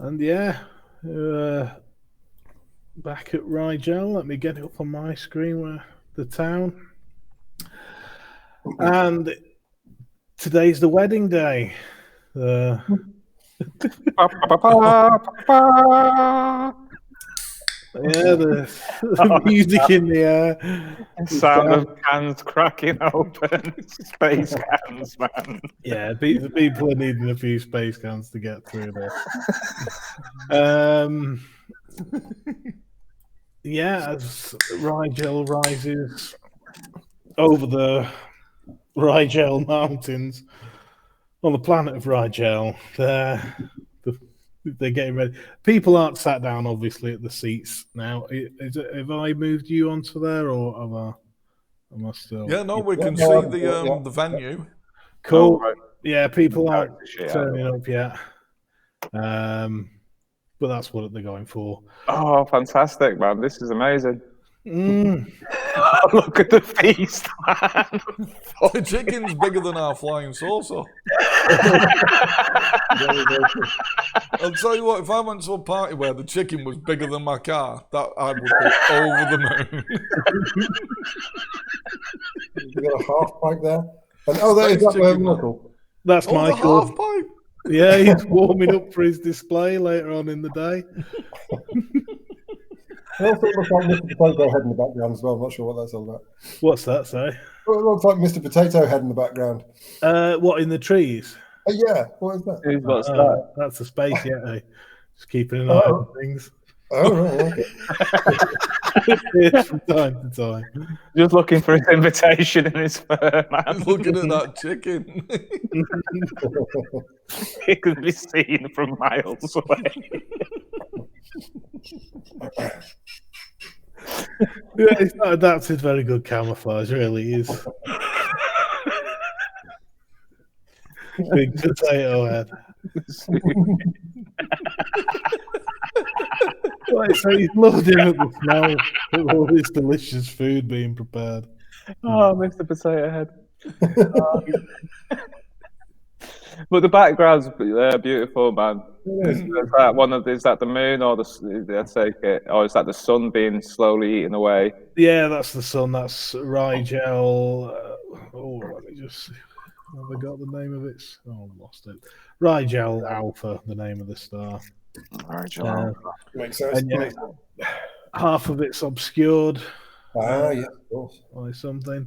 And back at Rigel. Let me get it up on my screen where the town. And today's the wedding day. Yeah, the music in the air. Sound of cans cracking open. Space cans, man. Yeah, the people are needing a few space cans to get through there. As Rigel rises over the Rigel Mountains on the planet of Rigel, they're getting ready. People aren't sat down, obviously, at the seats now. Have I moved you onto there, or am I still? Yeah, no, we can see the venue. Cool. Right. Yeah, people aren't turning up yet. But that's what they're going for. Oh, fantastic, man. This is amazing. Look at the feast, man. The chicken's bigger than our flying saucer. I'll tell you what, if I went to a party where the chicken was bigger than my car, that I would be over the moon. You got a half pipe there? And that's Michael. That's Michael. The half pipe. Yeah, he's warming up for his display later on in the day. It also looks like Mr. Potato Head in the background as well. I'm not sure what that's all about. What's that, sorry? Well, it looks like Mr. Potato Head in the background. What, in the trees? Yeah, what is that? What's that? That's a space Yeti. Just keeping an eye on things. Oh, right, okay. From time to time. Just looking for his invitation in his fur, man. Looking at that chicken. He could be seen from miles away. Yeah, it's not adapted very good camouflage, really is. Big potato head. Right, so he's loving at the smell of all this delicious food being prepared. Oh, Mr. Potato Head. But the background's beautiful, man. Is that the moon, or is that the sun being slowly eaten away? Yeah, that's the sun. That's Rigel. Let me just see. Have I got the name of it? Oh, I lost it. Rigel Alpha, the name of the star. Rigel Alpha. Makes sense. And, half of it's obscured. Yeah, of course. By something.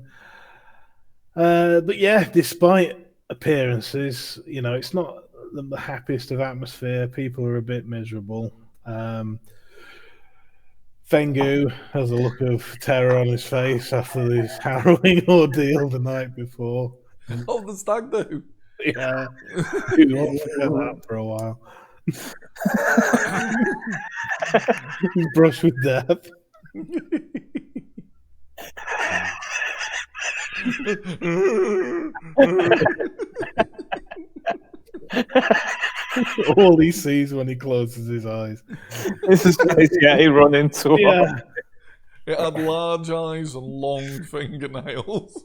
But yeah, despite appearances, it's not the happiest of atmosphere. People are a bit miserable. Fengu has a look of terror on his face after this harrowing ordeal the night before. Oh, the stag do. Yeah, he won't look at that for a while. He's brushed with death. All he sees when he closes his eyes. This is he run into yeah. It had large eyes and long fingernails.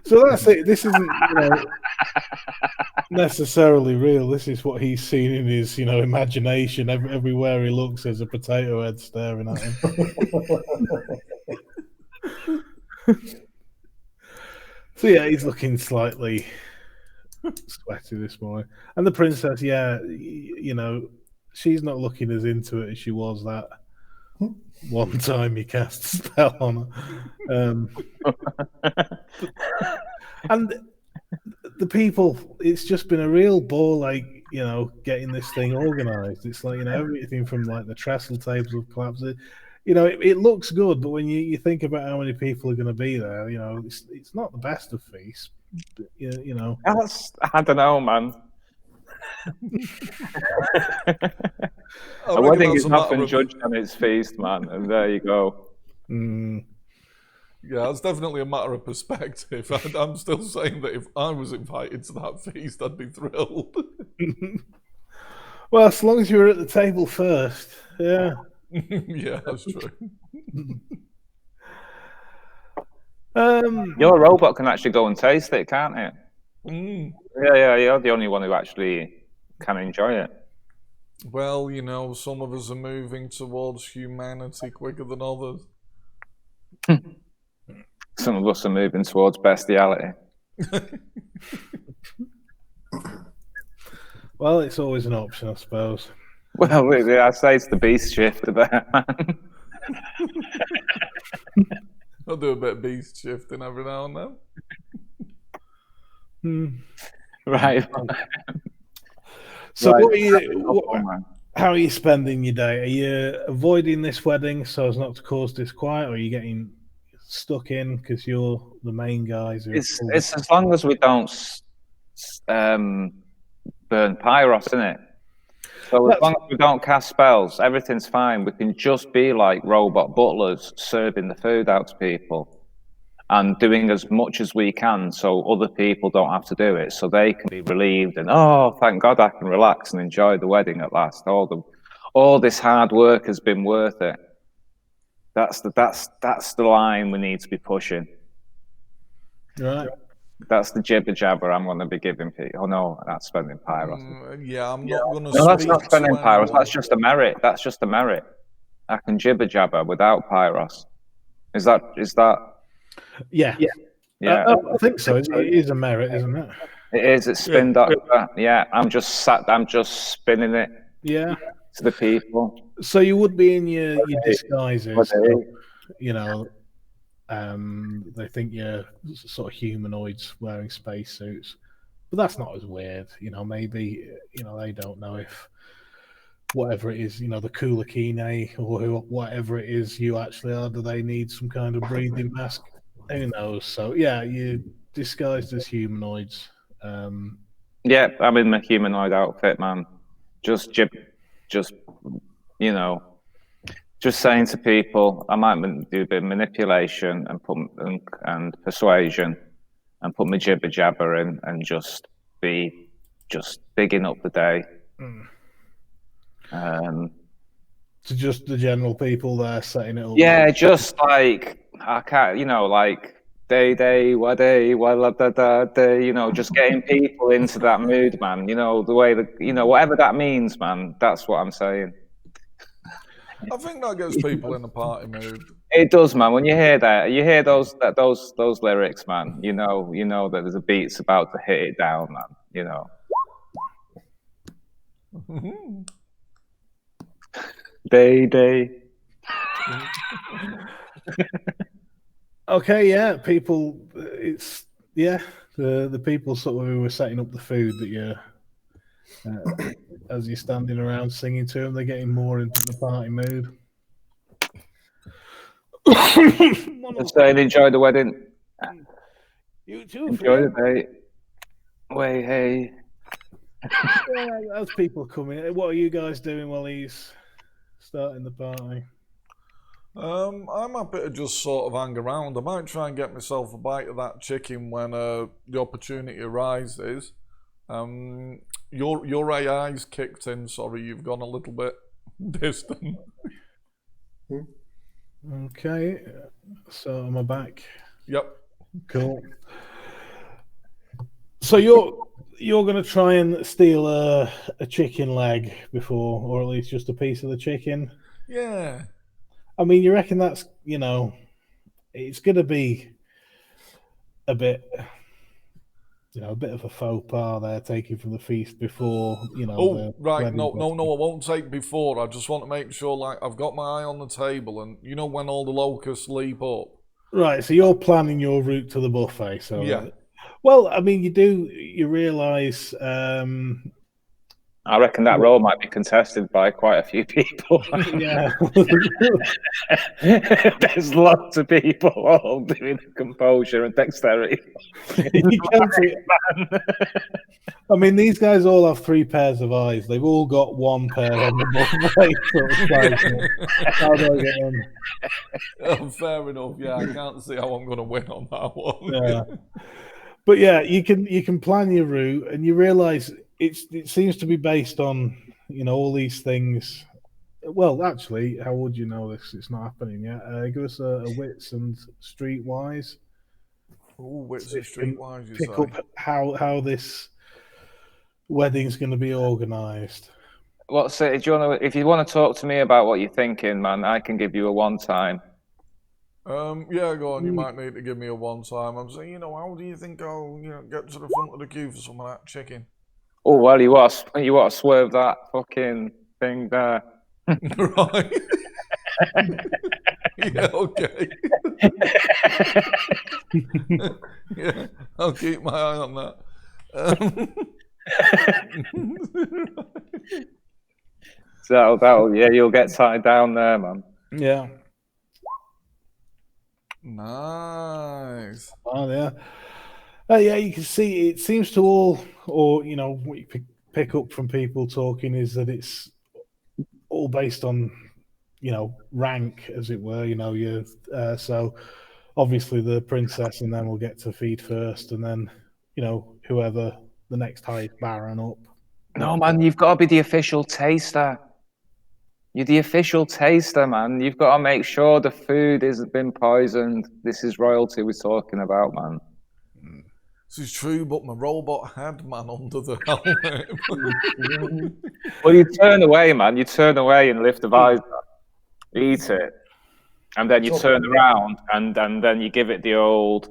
So that's it. This isn't necessarily real. This is what he's seen in his imagination. Everywhere he looks, there's a potato head staring at him. So yeah, he's looking slightly sweaty this morning. And the princess, she's not looking as into it as she was that one time he cast a spell on her. And the people, it's just been a real ball, getting this thing organized. It's like, everything from like the trestle tables have collapsed. It looks good, but when you think about how many people are going to be there, it's not the best of feasts. I don't know, man. A wedding is often judged on its feast, man, and there you go. Yeah, it's definitely a matter of perspective. I'm still saying that if I was invited to that feast, I'd be thrilled. Well, as long as you were at the table first, yeah. Yeah, that's true. Your robot can actually go and taste it, can't it? Yeah, you're the only one who actually can enjoy it. Well, you know, some of us are moving towards humanity quicker than others. Some of us are moving towards bestiality. Well, it's always an option, I suppose. Well, I say it's the beast shift about man. I'll do a bit of beast shifting every now and then. Right. So, Right. how are you spending your day? Are you avoiding this wedding so as not to cause disquiet, or are you getting stuck in because you're the main guys? It's as long as we don't burn pyros, isn't it? So as long as we don't cast spells, everything's fine. We can just be like robot butlers serving the food out to people and doing as much as we can so other people don't have to do it, so they can be relieved and, oh, thank God I can relax and enjoy the wedding at last. All this hard work has been worth it. That's the line we need to be pushing. Right. That's the jibber jabber I'm going to be giving people. Oh no, that's spending pyros. Yeah, I'm not going to. No, that's not spending pyros. That's just a merit. That's just a merit. I can jibber jabber without pyros. Is that? Yeah. Yeah. I think so. It is a merit, isn't it? It is. It's spin doctor. Yeah. I'm just spinning it. Yeah. To the people. So you would be in your disguises. So, you know, they think you're sort of humanoids wearing spacesuits, but that's not as weird. You know, maybe, you know, they don't know if whatever it is, you know, the Kulakine or whatever it is you actually are, do they need some kind of breathing mask? Who knows? So yeah, you're disguised as humanoids. Yeah, I'm in my humanoid outfit, man. Just you know, just saying to people, I might do a bit of manipulation and persuasion, and put my jibber jabber in, and just bigging up the day. To just the general people there setting it up. Yeah, just like I can't, you know, like day, you know, just getting people into that mood, man. You know, the way that, you know, whatever that means, man. That's what I'm saying. I think that gets people in a party mood. It does, man. When you hear that, you hear those lyrics, man. You know that there's a beat's about to hit it down, man. You know. Day. Okay, yeah, people. It's the people sort of who were setting up the food that you're as you're standing around singing to them, they're getting more into the party mood. Just saying, enjoy the wedding. You too. Enjoy the day. Wait, hey. Yeah, as people come in, what are you guys doing while he's starting the party? I'm happy to just sort of hang around. I might try and get myself a bite of that chicken when the opportunity arises. Your AI's kicked in. Sorry, you've gone a little bit distant. Okay, so am I back? Yep. Cool. So you're going to try and steal a chicken leg before, or at least just a piece of the chicken? Yeah. I mean, you reckon that's, you know, it's going to be a bit, you know, a bit of a faux pas there, taking from the feast before, you know. Oh, right. No, I won't take before. I just want to make sure, like, I've got my eye on the table, and you know when all the locusts leap up? Right, so you're planning your route to the buffet, so... Yeah. Well, I mean, you realise... I reckon that role might be contested by quite a few people. Yeah. There's lots of people all doing composure and dexterity. You can't see it, man. I mean, these guys all have 3 pairs of eyes. They've all got 1 pair on the buffet. How do I get in? Oh, fair enough. Yeah, I can't see how I'm going to win on that one. Yeah. But yeah, you can plan your route, and you realise it seems to be based on, you know, all these things. Well, actually, how would you know this? It's not happening yet. Give us a wits and streetwise. Oh, wits and streetwise. Pick up how this wedding's going to be organised. What's it? Do you want to? If you want to talk to me about what you're thinking, man, I can give you a one time. Yeah, go on. You might need to give me a one time. I'm saying, how do you think I'll, get to the front of the queue for some of that chicken? Oh well, you want to swerve that fucking thing there. Right. Yeah. Okay. Yeah, I'll keep my eye on that. That'll yeah, you'll get tied down there, man. Yeah. Nice. Oh yeah. Yeah, you can see it seems to all, or what you pick up from people talking is that it's all based on, rank, as it were. So obviously the princess and then will get to feed first, and then whoever the next highest baron up. No, man, you've got to be the official taster. You're the official taster, man. You've got to make sure the food hasn't been poisoned. This is royalty we're talking about, man. This is true, but my robot had man under the helmet. Well, you turn away, man. You turn away and lift the visor, eat it, and then you turn around and then you give it the old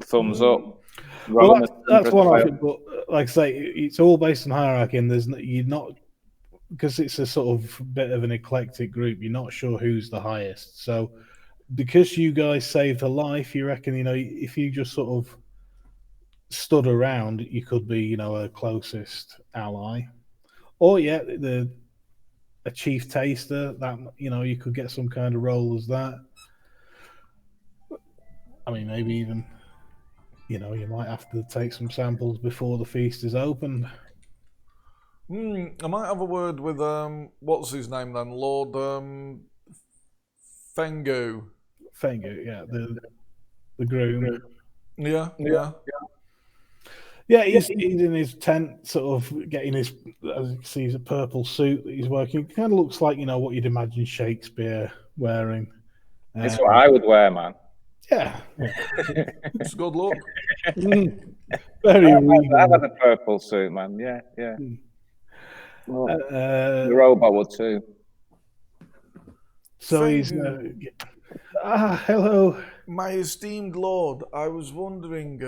thumbs up. Well, that's one of it. But like I say, it's all based on hierarchy, and you're not, because it's a sort of bit of an eclectic group. You're not sure who's the highest. So, because you guys saved a life, you reckon if you just sort of stood around, you could be a closest ally, or a chief taster that you could get some kind of role as that. I mean, maybe even you might have to take some samples before the feast is opened. I might have a word with what's his name then, Lord Fengu. Fengu, yeah, the groom. Yeah. Yeah, he's in his tent, sort of getting his, as you can see, he's a purple suit that he's working. It kind of looks like, what you'd imagine Shakespeare wearing. It's what I would wear, man. Yeah. It's good look. Very I've had a purple suit, man. Yeah. Well, the robot would too. So he's... hello. My esteemed lord, I was wondering...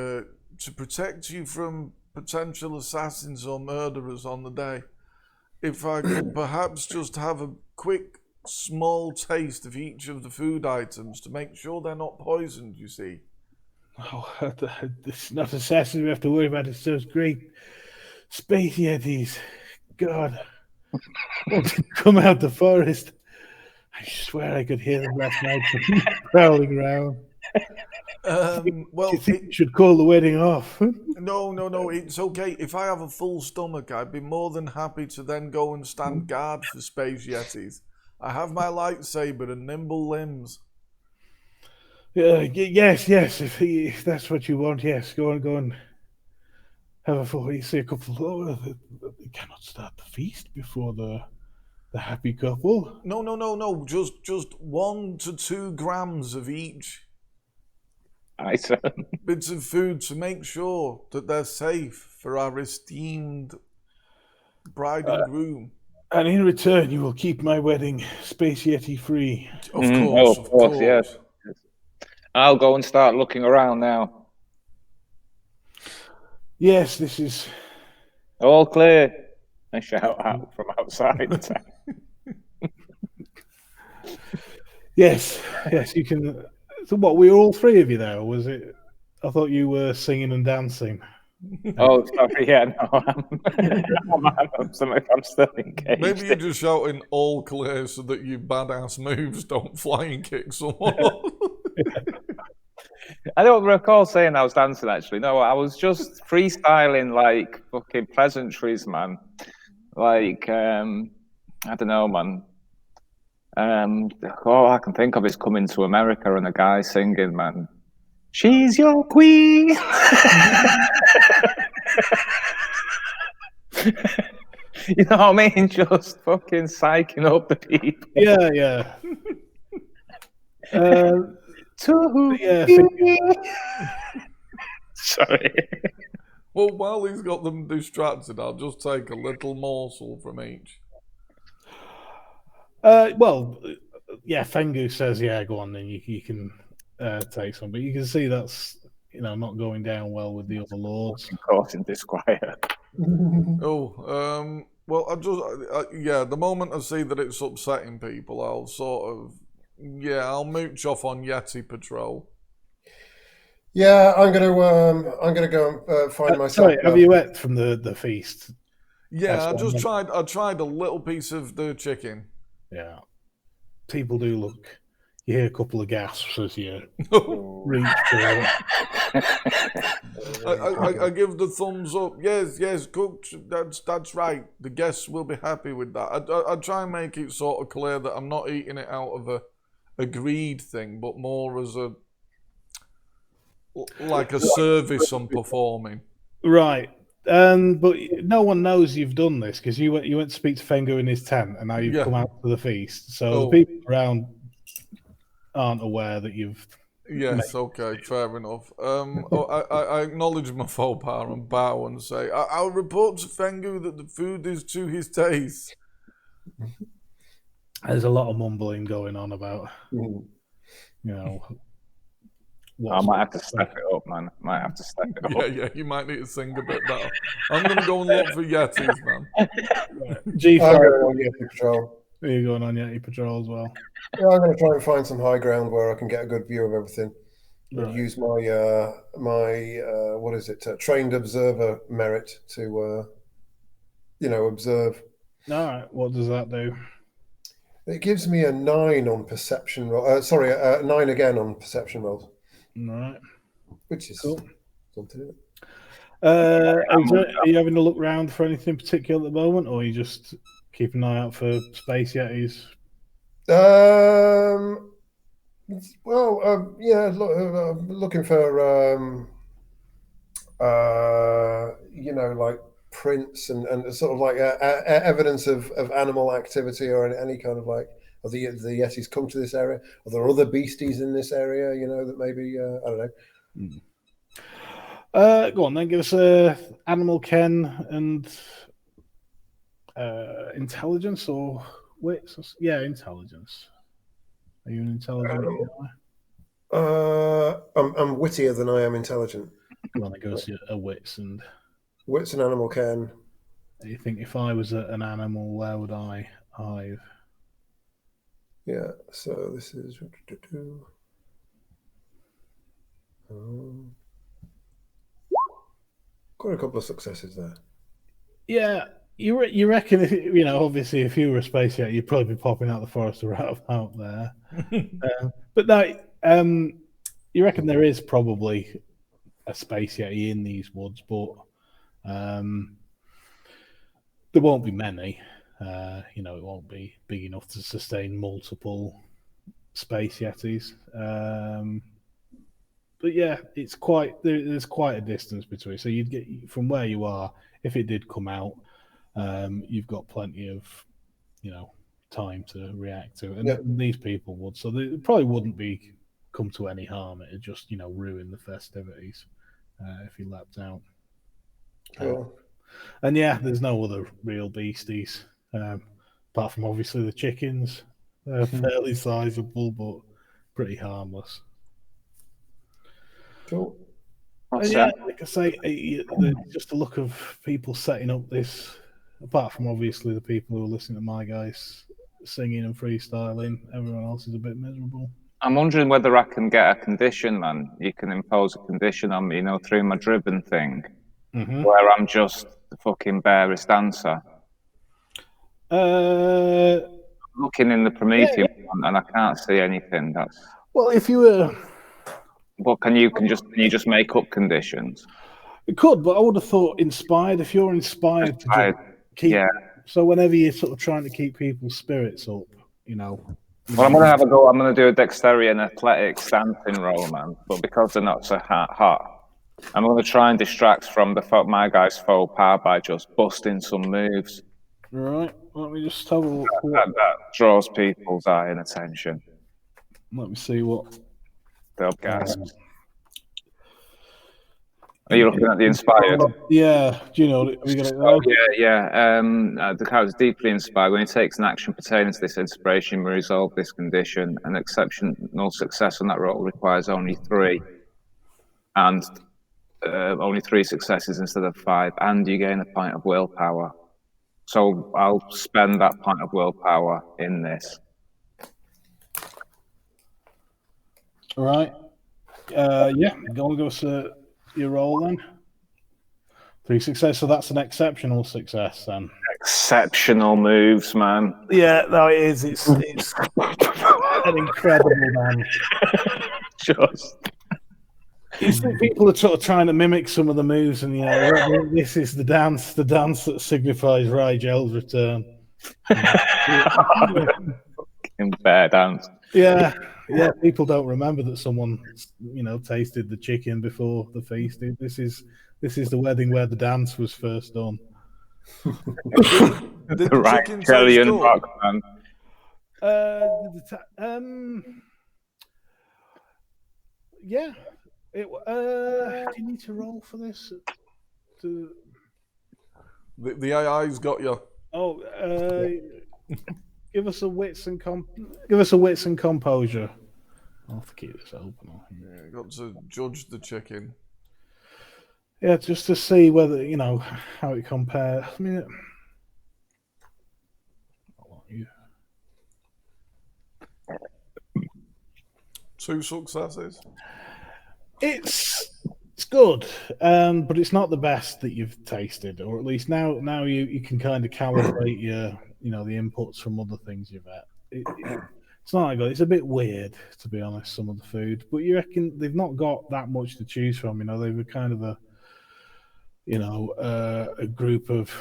to protect you from potential assassins or murderers on the day, if I could perhaps just have a quick, small taste of each of the food items to make sure they're not poisoned, you see. Oh, it's not assassins we have to worry about. It's those great space yetis. God. Want to come out the forest. I swear I could hear them last night prowling around. Well, you think you should call the wedding off? No, it's okay. If I have a full stomach, I'd be more than happy to then go and stand guard for space yetis. I have my lightsaber and nimble limbs. Yes. If that's what you want, yes. Go and have a full. You see a couple. They cannot start the feast before the happy couple. No. Just 1 to 2 grams of each. Bits of food to make sure that they're safe for our esteemed bride and groom. And in return, you will keep my wedding Space Yeti free. Of course, yes. I'll go and start looking around now. Yes, this is... All clear. I shout out from outside. Yes, you can... So what, we were all 3 of you there, or was it? I thought you were singing and dancing. Oh, sorry, yeah, no, I'm still engaged. Maybe you're just shouting all clear so that your badass moves don't fly and kick someone. I don't recall saying I was dancing, actually. No, I was just freestyling, like, fucking pleasantries, man. Like, I don't know, man. All I can think of is Coming to America and a guy singing, man, she's your queen. You know what I mean? Just fucking psyching up the people. Yeah. To yeah, sorry. Well, while he's got them distracted, I'll just take a little morsel from each. Well, yeah, Fengu says, yeah, go on, then you can take some. But you can see that's, not going down well with the other lords. Causing disquiet. Well, the moment I see that it's upsetting people, I'll I'll mooch off on Yeti patrol. Yeah, I'm gonna go and find myself. Sorry, have you ate from the feast? Yeah, I tried a little piece of the chicken. Yeah, people do look. You hear a couple of gasps as you reach for it. I give the thumbs up. Yes, cooked. That's right. The guests will be happy with that. I try and make it sort of clear that I'm not eating it out of a greed thing, but more as a service I'm performing. Right. But no one knows you've done this because you went to speak to Fengu in his tent, and now you've come out to the feast. So the people around aren't aware that you've. Yes, okay, fair enough. I acknowledge my faux pas and bow and say, I'll report to Fengu that the food is to his taste. There's a lot of mumbling going on about, I might have to step it up, man. Might have to step it up. Yeah, you might need to sing a bit better. I'm going to go and look for Yetis, man. G5. I'm going on Yeti patrol. Are you going on Yeti patrol as well? Yeah, I'm going to try and find some high ground where I can get a good view of everything. Right. And use my trained observer merit to observe. All right. What does that do? It gives me a 9 on perception roll. 9 again on perception rolls. All right. Which is cool. Something. Are you having a look around for anything particular at the moment, or are you just keep an eye out for space yetis? Looking for like prints and sort of like evidence of animal activity or any kind of like, have the yetis come to this area? Are there other beasties in this area? That maybe I don't know. Go on then. Give us animal ken and intelligence or wits. Yeah, intelligence. Are you an intelligent guy? I'm wittier than I am intelligent. Go on, then give us a wits and animal ken. You think if I was an animal, where would I hive? Yeah, so this is got a couple of successes there. Yeah, you reckon if obviously if you were a space yeti, you'd probably be popping out the forest right out there. But no, you reckon there is probably a space yeti in these woods, but there won't be many. It won't be big enough to sustain multiple space yetis. But yeah, there's quite a distance between. So you'd get from where you are. If it did come out, you've got plenty of, time to react to it. And these people would. So they probably wouldn't come to any harm. It'd just, ruin the festivities if he leapt out. Cool. And yeah, there's no other real beasties. Apart from obviously the chickens. They're fairly sizable, but pretty harmless. Cool. Yeah, like I say, just the look of people setting up this, apart from obviously the people who are listening to my guys singing and freestyling, everyone else is a bit miserable. I'm wondering whether I can get a condition, man. You can impose a condition on me, through my driven thing, where I'm just the fucking barest dancer. Looking in the Promethean one, and I can't see anything. Well, if you were. But can you just make up conditions? It could, but I would have thought inspired. If you're inspired to keep, so whenever you're sort of trying to keep people's spirits up, Well, I'm gonna have a go. I'm gonna do a dexterity and athletics dancing roll, man. But because they're not so hot, I'm gonna try and distract from my guy's faux pas by just busting some moves. Right. Let me just have a look. That draws people's eye and attention. Let me see what. They'll gasp. Are you looking at the inspired? Yeah, do you know? Have you got it there? Yeah. The character is deeply inspired. When he takes an action pertaining to this inspiration, we resolve this condition. An exceptional success on that roll requires only 3, and only 3 successes instead of 5, and you gain a point of willpower. So I'll spend that point of willpower in this. All right. Yeah, go and give us your roll then. 3 success, so that's an exceptional success then. Exceptional moves, man. Yeah, no, it is. It's an incredible man. Just. You see, people are sort of trying to mimic some of the moves, and this is the dance that signifies Rigel's return. In bear dance. Yeah. People don't remember that someone, tasted the chicken before the feast. This is the wedding where the dance was first done. Did the chicken taste good? Yeah. Do you need to roll for this? The AI's got you. Oh, give us a wits and composure. I'll have to keep this open. Yeah, got to judge the chicken. Yeah, just to see whether how it compares. I mean, 2 successes. It's good, but it's not the best that you've tasted, or at least now you can kind of calibrate your the inputs from other things you've had. It's not that good. It's a bit weird, to be honest, some of the food, but you reckon they've not got that much to choose from. They were kind of a group of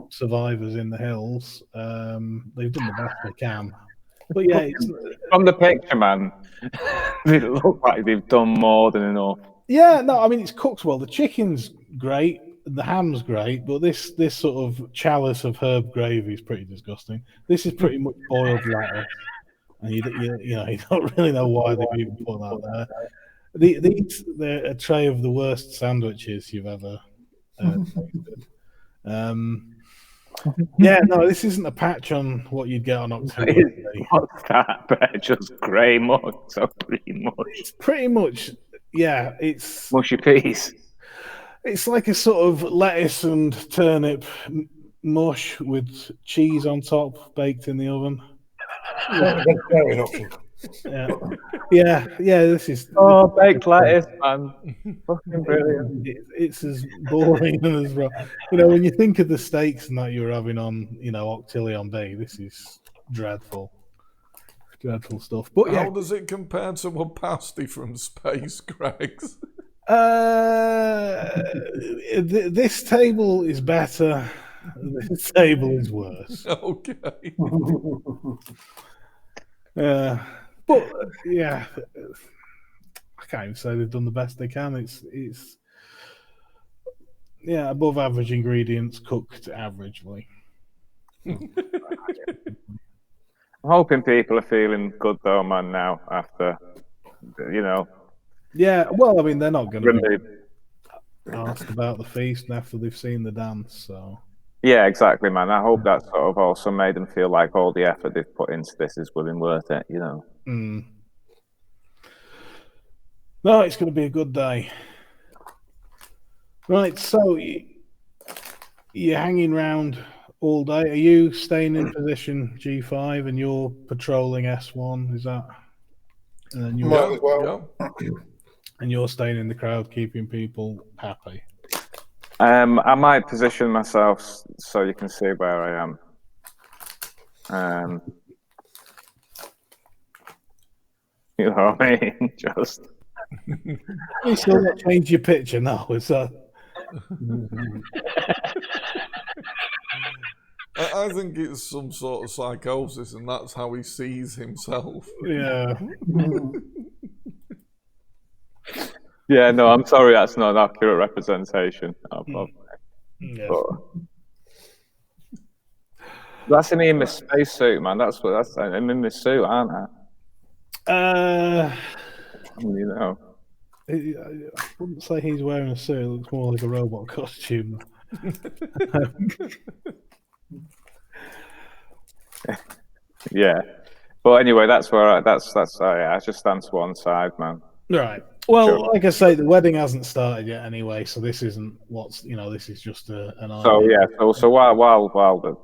survivors in the hills. They've done the best they can. But yeah, from the picture, man, they look like they've done more than enough. Yeah, no, I mean it's cooked well. The chicken's great, the ham's great, but this sort of chalice of herb gravy is pretty disgusting. This is pretty much boiled lettuce, and you don't really know why they've even put that there. They're a tray of the worst sandwiches you've ever tasted. Yeah, no, this isn't a patch on what you'd get on October. What's that? But just grey mush, so pretty much. It's pretty much, yeah. It's mushy peas. It's like a sort of lettuce and turnip mush with cheese on top, baked in the oven. Yeah. This is baked lettuce, man. Fucking brilliant. It's as boring and as wrong. When you think of the steaks and that you were having on, Octillion Bay, this is dreadful stuff. But how does it compare to a pasty from Space, Greggs? This table is better. This table is worse. Okay. But yeah, I can't even say they've done the best they can. It's above average ingredients cooked averagely. I'm hoping people are feeling good though, man. Now after, Yeah, well, I mean, they're not going to be asked about the feast after they've seen the dance, so. Yeah, exactly, man. I hope that sort of also made them feel like all the effort they've put into this is well and worth it, No, it's going to be a good day. Right, so you're hanging around all day. Are you staying in position G5 and you're patrolling S1? Is that? And then and you're staying in the crowd, keeping people happy. I might position myself so you can see where I am. You know what I mean? Just. You still not change your picture now, is that? I think it's some sort of psychosis, and that's how he sees himself. Yeah. Yeah, no, I'm sorry, that's not an accurate representation. Yeah. That's me in my spacesuit, man. I'm in my suit, aren't I? I wouldn't say he's wearing a suit. It looks more like a robot costume. Yeah. But anyway, that's where I just stand to one side, man. Right. Well, Sure. like I say, the wedding hasn't started yet anyway, so this isn't this is just an So idea. yeah, so while the,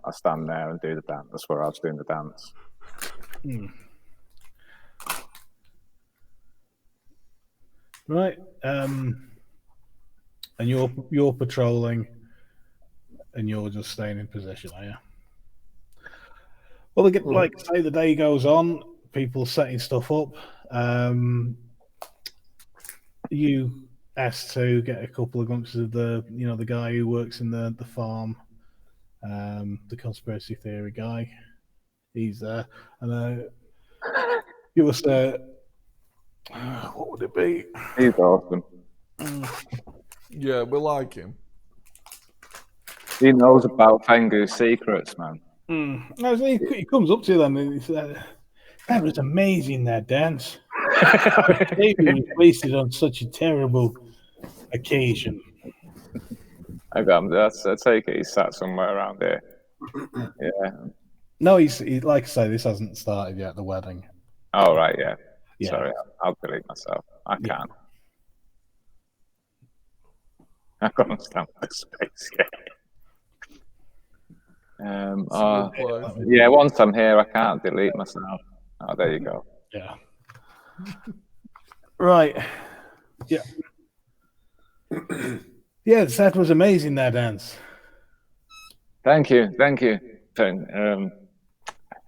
I stand there and do the dance. That's where I was doing the dance. Right. And you're patrolling, and you're just staying in position, are you? Well, like I say, the day goes on. People setting stuff up. You asked to get a couple of glimpses of the guy who works in the farm, the conspiracy theory guy. He's there, and give us what would it be? He's awesome. Yeah, we like him. He knows about Fengu's secrets, man. No, so he comes up to them and he said, "That was amazing, that dance. Maybe was wasted on such a terrible occasion." I take it he's sat somewhere around here. Yeah. No, he's like I say, this hasn't started yet. The wedding. Oh right, yeah. Yeah. Sorry, I'll delete myself. I can't. I can't stand the space game. Yeah, once I'm here, I can't delete myself. Oh, there you go. Yeah. Right. Yeah. Yeah, that was amazing, that dance. Thank you.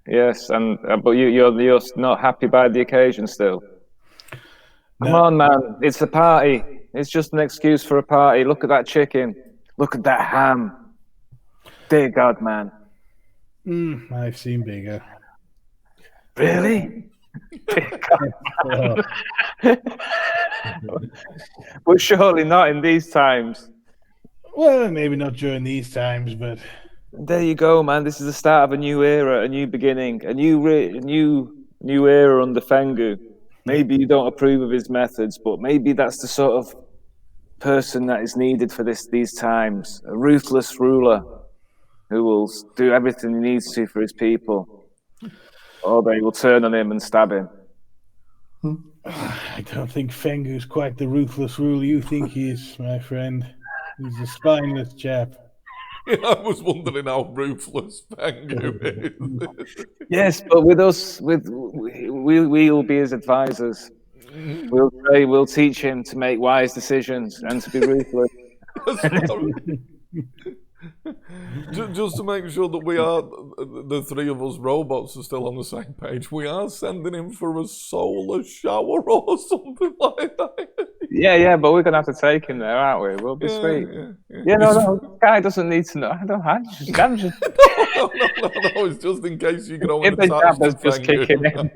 Yes, and but you're not happy by the occasion still. Come on, man! It's a party. It's just an excuse for a party. Look at that chicken. Look at that ham. Dear God, man. I've seen bigger. Really? But surely not in these times. Well, maybe not during these times, but there you go, man. This is the start of a new era, a new beginning, a new era under Fengu. Maybe you don't approve of his methods, but maybe that's the sort of person that is needed for these times. A ruthless ruler who will do everything he needs to for his people, or they will turn on him and stab him. I don't think Fengu's quite the ruthless ruler you think he is, my friend. He's a spineless chap. Yeah, I was wondering how ruthless Fengu is. Yes, but with us, we'll be his advisors. We'll teach him to make wise decisions and to be ruthless. Just to make sure that we are, the three of us robots are still on the same page, we are sending him for a solar shower or something like that. Yeah, but we're going to have to take him there, aren't we? We'll be sweet. Yeah, no, the guy doesn't need to know. I'm just... No, it's just in case you go and attach to just kicking him.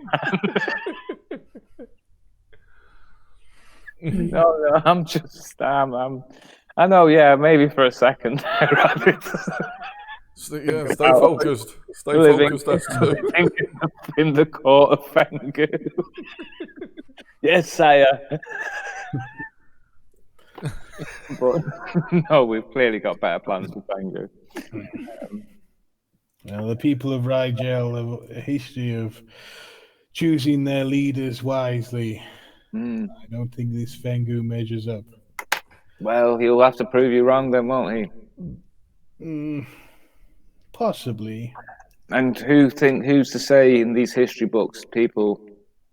No, I know, yeah, maybe for a second. Stay focused. Stay focused, that's too. In the court of Fengu. Yes, sire. But no, we've clearly got better plans for Fengu. The people of Rigel have a history of choosing their leaders wisely. I don't think this Fengu measures up. Well, he'll have to prove you wrong then, won't he? Possibly. And who's to say in these history books people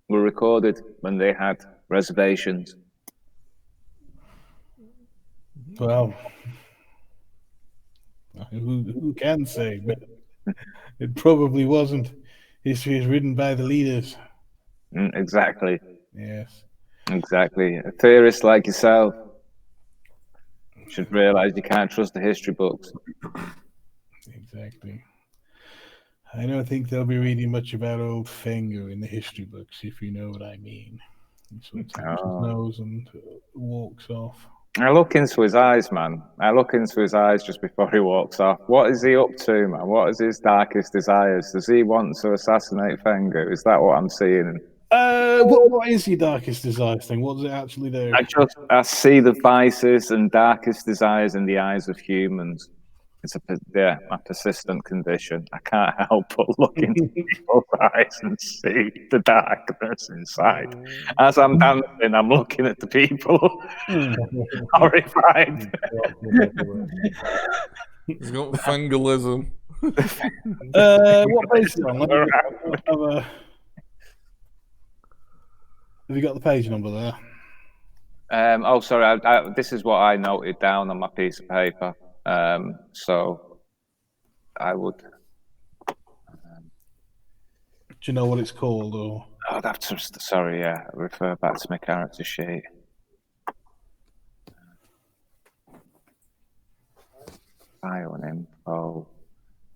were recorded when they had reservations? Well, who can say? But it probably wasn't. History is written by the leaders. Exactly. Yes. Exactly. A theorist like yourself should realize you can't trust the history books. Exactly. I don't think they'll be reading much about old Fengu in the history books, if you know what I mean. He sort of taps his nose and walks off. I look into his eyes, man. I look into his eyes just before he walks off. What is he up to, man? What is his darkest desires? Does he want to assassinate Fengu? Is that what I'm seeing? What is your darkest desires thing? What does it actually do? I see the vices and darkest desires in the eyes of humans. It's my persistent condition. I can't help but look into people's eyes and see the darkness inside. As I'm dancing, I'm looking at the people, horrified. He's got fangalism. What page is it on? Have you got the page number there? Sorry. This is what I noted down on my piece of paper. So I would. Do you know what it's called? Or I'd have to. Sorry, yeah. Refer back to my character sheet. File and info.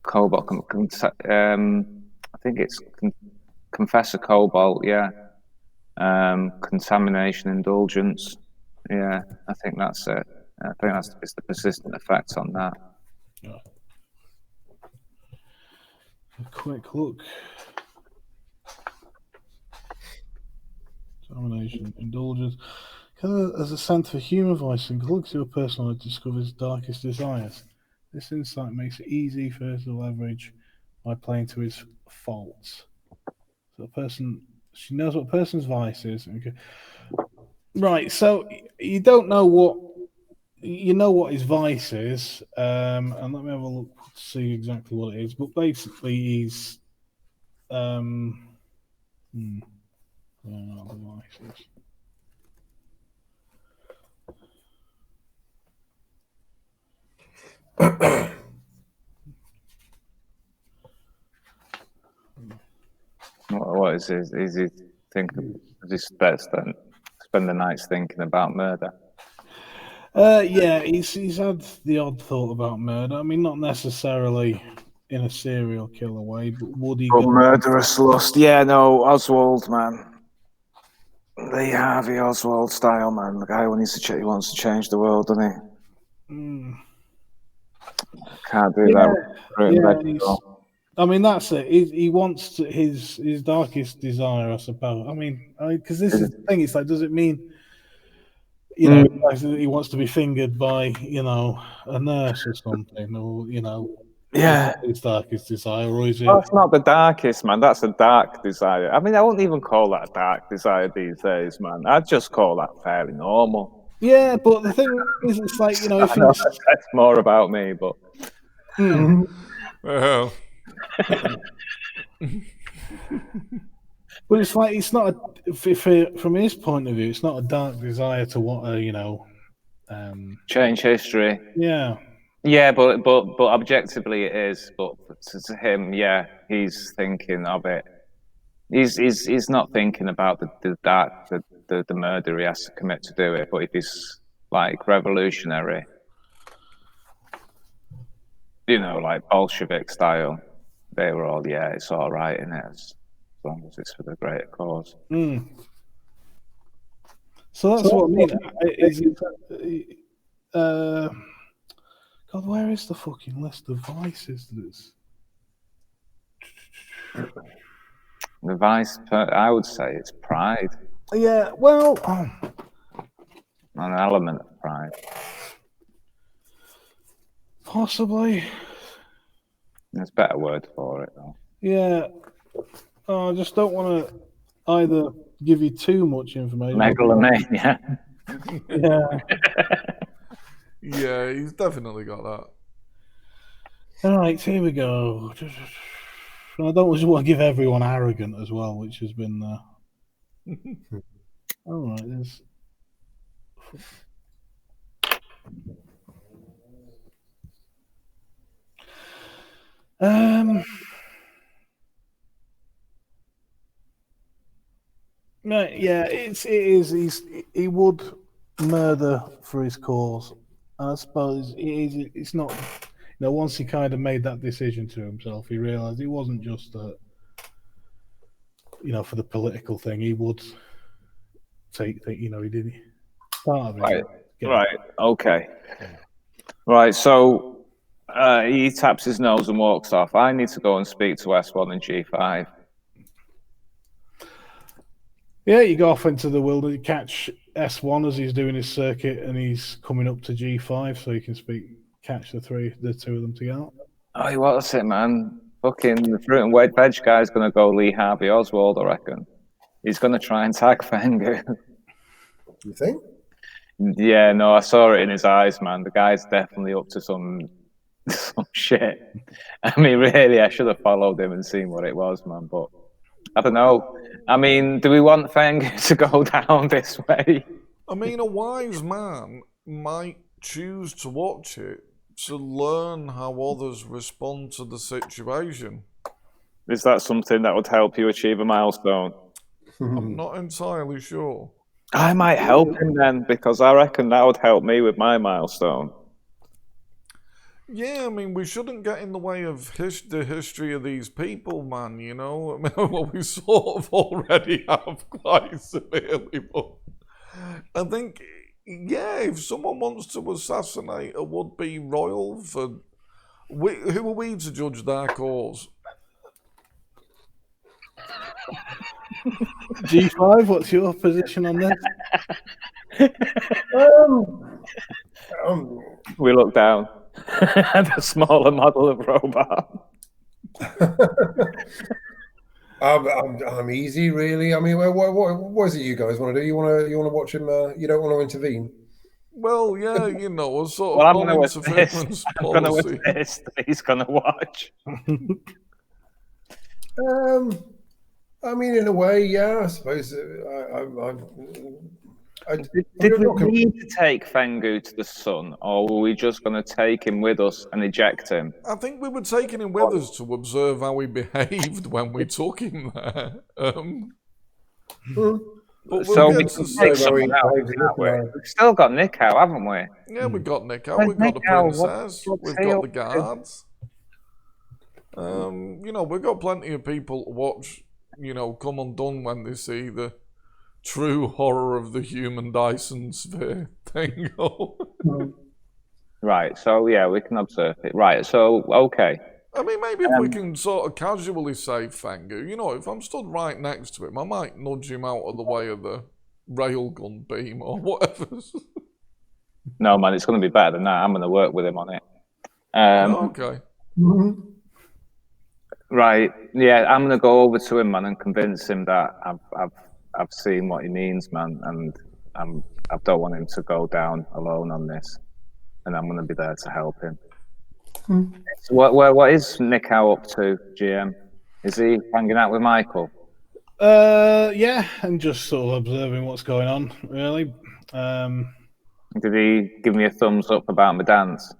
Cobalt. I think it's Confessor Cobalt. Yeah. Contamination indulgence. Yeah, I think that's it. I think it's the persistent effects on that. a quick look. Contamination indulgence. As a centre for human voice and looks to a person who discovers darkest desires. This insight makes it easy for her to leverage by playing to his faults. So she knows what a person's vice is. Okay. Right, so you don't know what his vice is, and let me have a look to see exactly what it is. But basically, he's the vices. What is his? Is he thinking? Is he spend the nights thinking about murder? Yeah, he's had the odd thought about murder. I mean, not necessarily in a serial killer way, but would he? Murderous lust. Yeah, no, Oswald, man. The Harvey Oswald style, man. The guy who wants to change the world, doesn't he? Can't do that. I mean, that's it. He wants his darkest desire, I suppose. I mean, because this is the thing. It's like, does it mean, he wants to be fingered by, a nurse or something, or his darkest desire, or is it? That's not the darkest, man. That's a dark desire. I mean, I wouldn't even call that a dark desire these days, man. I'd just call that fairly normal. Yeah, but the thing is, it's like, if that's more about me, but. Well. But it's like, it's not from his point of view, it's not a dark desire to want to, change history. Yeah. Yeah, but objectively it is. But to him, yeah, he's thinking of it. He's not thinking about the murder he has to commit to do it. But if he's like revolutionary, like Bolshevik style, they were all, yeah, it's all right in it, as long as it's for the greater cause. So that's what I mean. God, where is the fucking list of vices? The vice, I would say it's pride. Yeah, well, an element of pride. Possibly. There's a better word for it, though. Yeah. I just don't want to either give you too much information. Megalomania. Yeah. Yeah, he's definitely got that. All right, here we go. I don't just want to give everyone arrogant as well, which has been. All right, there's. No, yeah, it is. He would murder for his cause, and I suppose it's not. Once he kind of made that decision to himself, he realised it wasn't just that. For the political thing, he would take. He did part of it. Right. Okay. Right. So he taps his nose and walks off. I need to go and speak to S1 and G5. Yeah, you go off into the wilderness, you catch S1 as he's doing his circuit, and he's coming up to G5, so you can catch the two of them together. Oh, what's it, man? Fucking the fruit and veg guy's gonna go Lee Harvey Oswald, I reckon. He's gonna try and tag Fengu. You think? Yeah, no, I saw it in his eyes, man. The guy's definitely up to some shit. I mean, really, I should have followed him and seen what it was, man. But I don't know. I mean, do we want Fengu to go down this way? I mean, a wise man might choose to watch it to learn how others respond to the situation. Is that something that would help you achieve a milestone? I'm not entirely sure. I might help him then, because I reckon that would help me with my milestone. Yeah, I mean, we shouldn't get in the way of the history of these people, man, you know? I mean, well, we sort of already have quite severely, but I think, yeah, if someone wants to assassinate a would-be royal who are we to judge their cause? G5, what's your position on this? We look down at a smaller model of robot. I'm easy, really. I mean, what is it you guys want to do? You want to watch him? You don't want to intervene? Well, yeah, you know, a sort of non-interference policy. He's going to watch. I mean, in a way, yeah. I suppose. Did we need to take Fengu to the sun, or were we just going to take him with us and eject him? I think we were taking him with us to observe how he behaved when we took him there. But so we can take someone out. We've still got Nick out, haven't we? Yeah, we've got Nick out. We've got the princess. We've got the guards. You know, we've got plenty of people to watch, you know, come undone when they see the true horror of the human Dyson sphere thing. Right, so yeah, we can observe it. Right, so, okay. I mean, maybe if we can sort of casually save Fengu, you know, if I'm stood right next to him, I might nudge him out of the way of the railgun beam or whatever. No, man, it's going to be better than that. I'm going to work with him on it. Okay. Right, yeah, I'm going to go over to him, man, and convince him that I've seen what he means, man, and I don't want him to go down alone on this, and I'm going to be there to help him. So what is Nick Howe up to, GM? Is he hanging out with Michael? Yeah, and just sort of observing what's going on, really. Did he give me a thumbs up about my dance?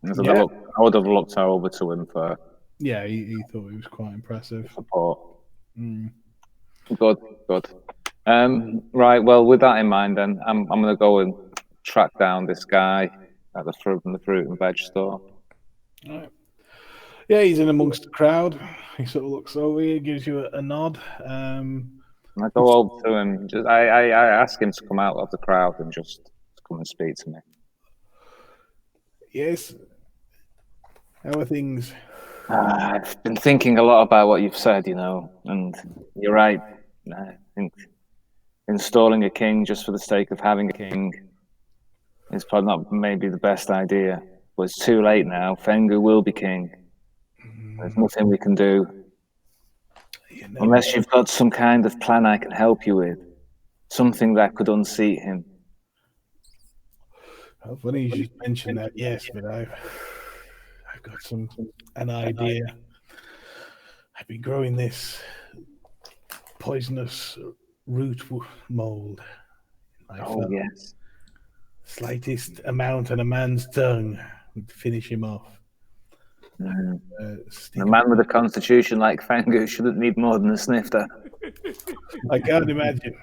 Yeah. I would have looked over to him for. Yeah, he thought it was quite impressive. Support. Good. Right, well, with that in mind, then I'm going to go and track down this guy at the fruit and veg store. Right. Yeah, he's in amongst the crowd. He sort of looks over you, gives you a nod. I go over to him. I ask him to come out of the crowd and just come and speak to me. Yes. How are things? I've been thinking a lot about what you've said, you know, and you're right. I think installing a king just for the sake of having a king is probably not maybe the best idea. But it's too late now. Fengu will be king. There's nothing we can do. Unless you've got some kind of plan I can help you with. Something that could unseat him. Well, funny you should mention that, yes, but I've got an idea. I've been growing this poisonous root mold. Yes. Slightest amount on a man's tongue would finish him off. A man with a constitution like Fengu shouldn't need more than a snifter. I can't imagine.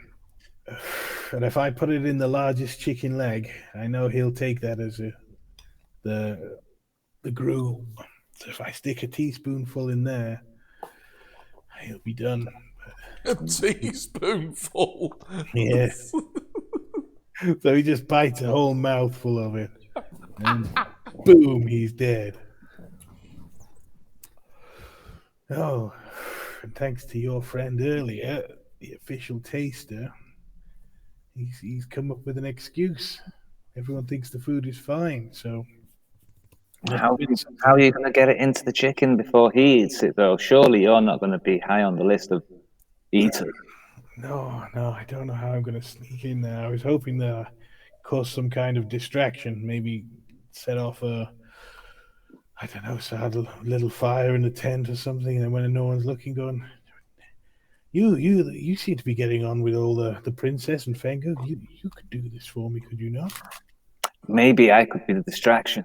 And if I put it in the largest chicken leg, I know he'll take that as the gruel. So if I stick a teaspoonful in there, he'll be done. A teaspoonful? Yes. So he just bites a whole mouthful of it. And boom, he's dead. Oh, and thanks to your friend earlier, the official taster, he's come up with an excuse. Everyone thinks the food is fine, so How are you going to get it into the chicken before he eats it, though? Surely you're not going to be high on the list of eaters. No, I don't know how I'm going to sneak in there. I was hoping that cause some kind of distraction, maybe set off I don't know, start a little fire in the tent or something, and then when no one's looking, going, you seem to be getting on with all the princess and Fengo. You could do this for me, could you not? Maybe I could be the distraction.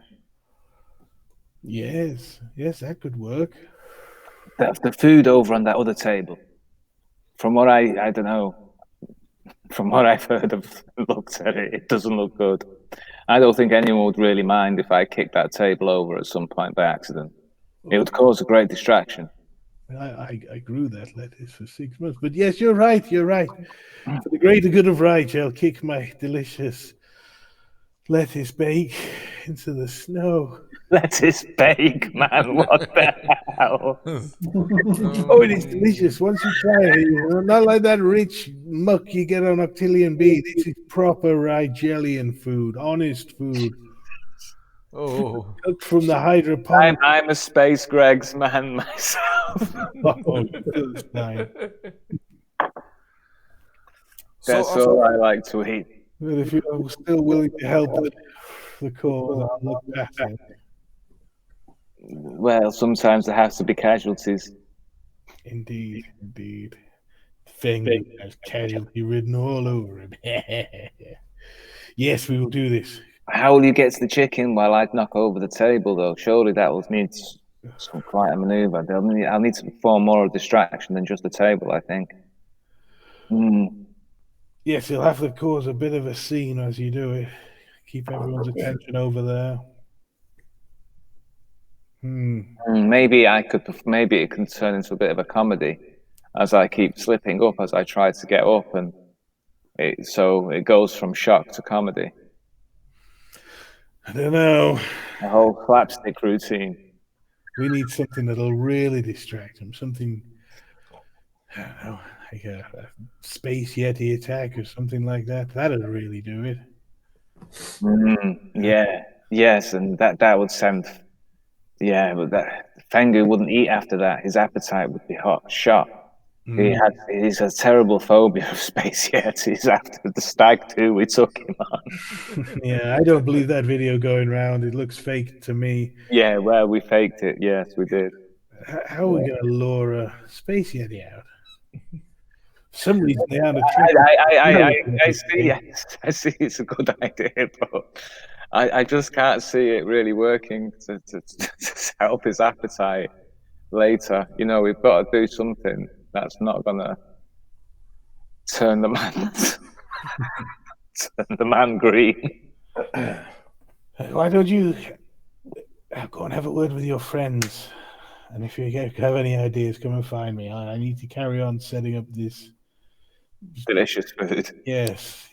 Yes, that could work. The food over on that other table. From what I don't know. From what I've heard of, looked at it, it doesn't look good. I don't think anyone would really mind if I kicked that table over at some point by accident. It would cause a great distraction. I grew that lettuce for 6 months, but yes, you're right. For the greater good of right, I'll kick my delicious lettuce bake into the snow. Lettuce bake, man. What the hell? Oh, it is delicious. Once you try it, not like that rich muck you get on Octillion B. This is proper Rigelian food, honest food. Oh, Cooked from the hydroponic. I'm a Space Greg's man myself. Fine. That's all I like to eat. But if you're still willing to help the cause, I'll look past it. Well, sometimes there has to be casualties. Indeed. Finger has casualty written all over him. Yes, we will do this. How will you get to the chicken while I knock over the table, though? Surely that will need quite a maneuver. I'll need to perform more of a distraction than just the table, I think. Yes, you'll have to cause a bit of a scene as you do it. Keep everyone's attention over there. Maybe it can turn into a bit of a comedy as I keep slipping up as I try to get up, and so it goes from shock to comedy. I don't know. A whole slapstick routine. We need something that'll really distract him. Something, I don't know, like a space Yeti attack or something like that. That'd really do it. Yes, and that would sound. Yeah, but Fengu wouldn't eat after that. His appetite would be shot. He's a terrible phobia of space yetis after the stag do we took him on. Yeah, I don't believe that video going around. It looks fake to me. Yeah, well, we faked it. Yes, we did. How are we going to lure a space yeti out? For some reason they aren't. I see it's a good idea, but I just can't see it really working to help his appetite later. You know, we've got to do something that's not gonna turn the man green. Why don't you go and have a word with your friends? And if you have any ideas, come and find me. I need to carry on setting up this delicious food. Yes.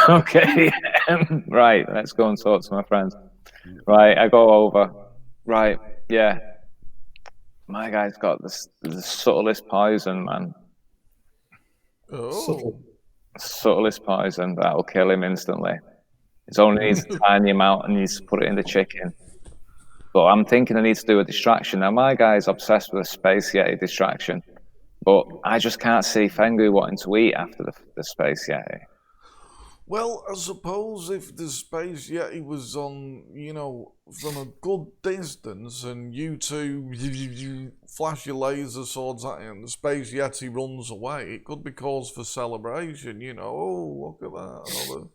Okay. Right, let's go and talk to my friends. Right, I go over. Right, yeah. My guy's got the subtlest poison, man. Oh. Subtlest poison that'll kill him instantly. It only needs a tiny amount and needs to put it in the chicken. But I'm thinking I need to do a distraction. Now, my guy's obsessed with a Space Yeti distraction, but I just can't see Fengu wanting to eat after the Space Yeti. Well, I suppose if the Space Yeti was on, from a good distance and you two flash your laser swords at it and the Space Yeti runs away, it could be cause for celebration, oh, look at that.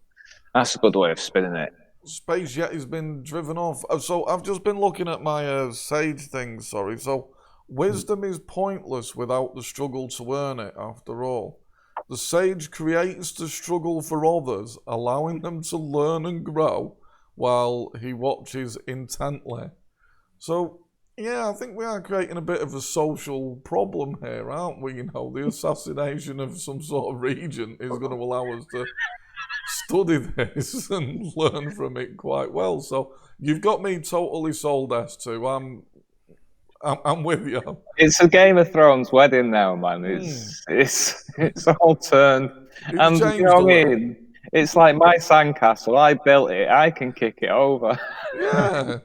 That's a good way of spinning it. Space Yeti's been driven off. So I've just been looking at my sage thing, sorry. So wisdom is pointless without the struggle to earn it, after all. The sage creates the struggle for others, allowing them to learn and grow while he watches intently. So, yeah, I think we are creating a bit of a social problem here, aren't we? The assassination of some sort of regent is going to allow us to study this and learn from it quite well. So, you've got me totally sold, S2. I'm with you. It's a Game of Thrones wedding now, man. It's all turned. It's And you changed know a what I little. mean? It's like my sandcastle. I built it. I can kick it over. Yeah.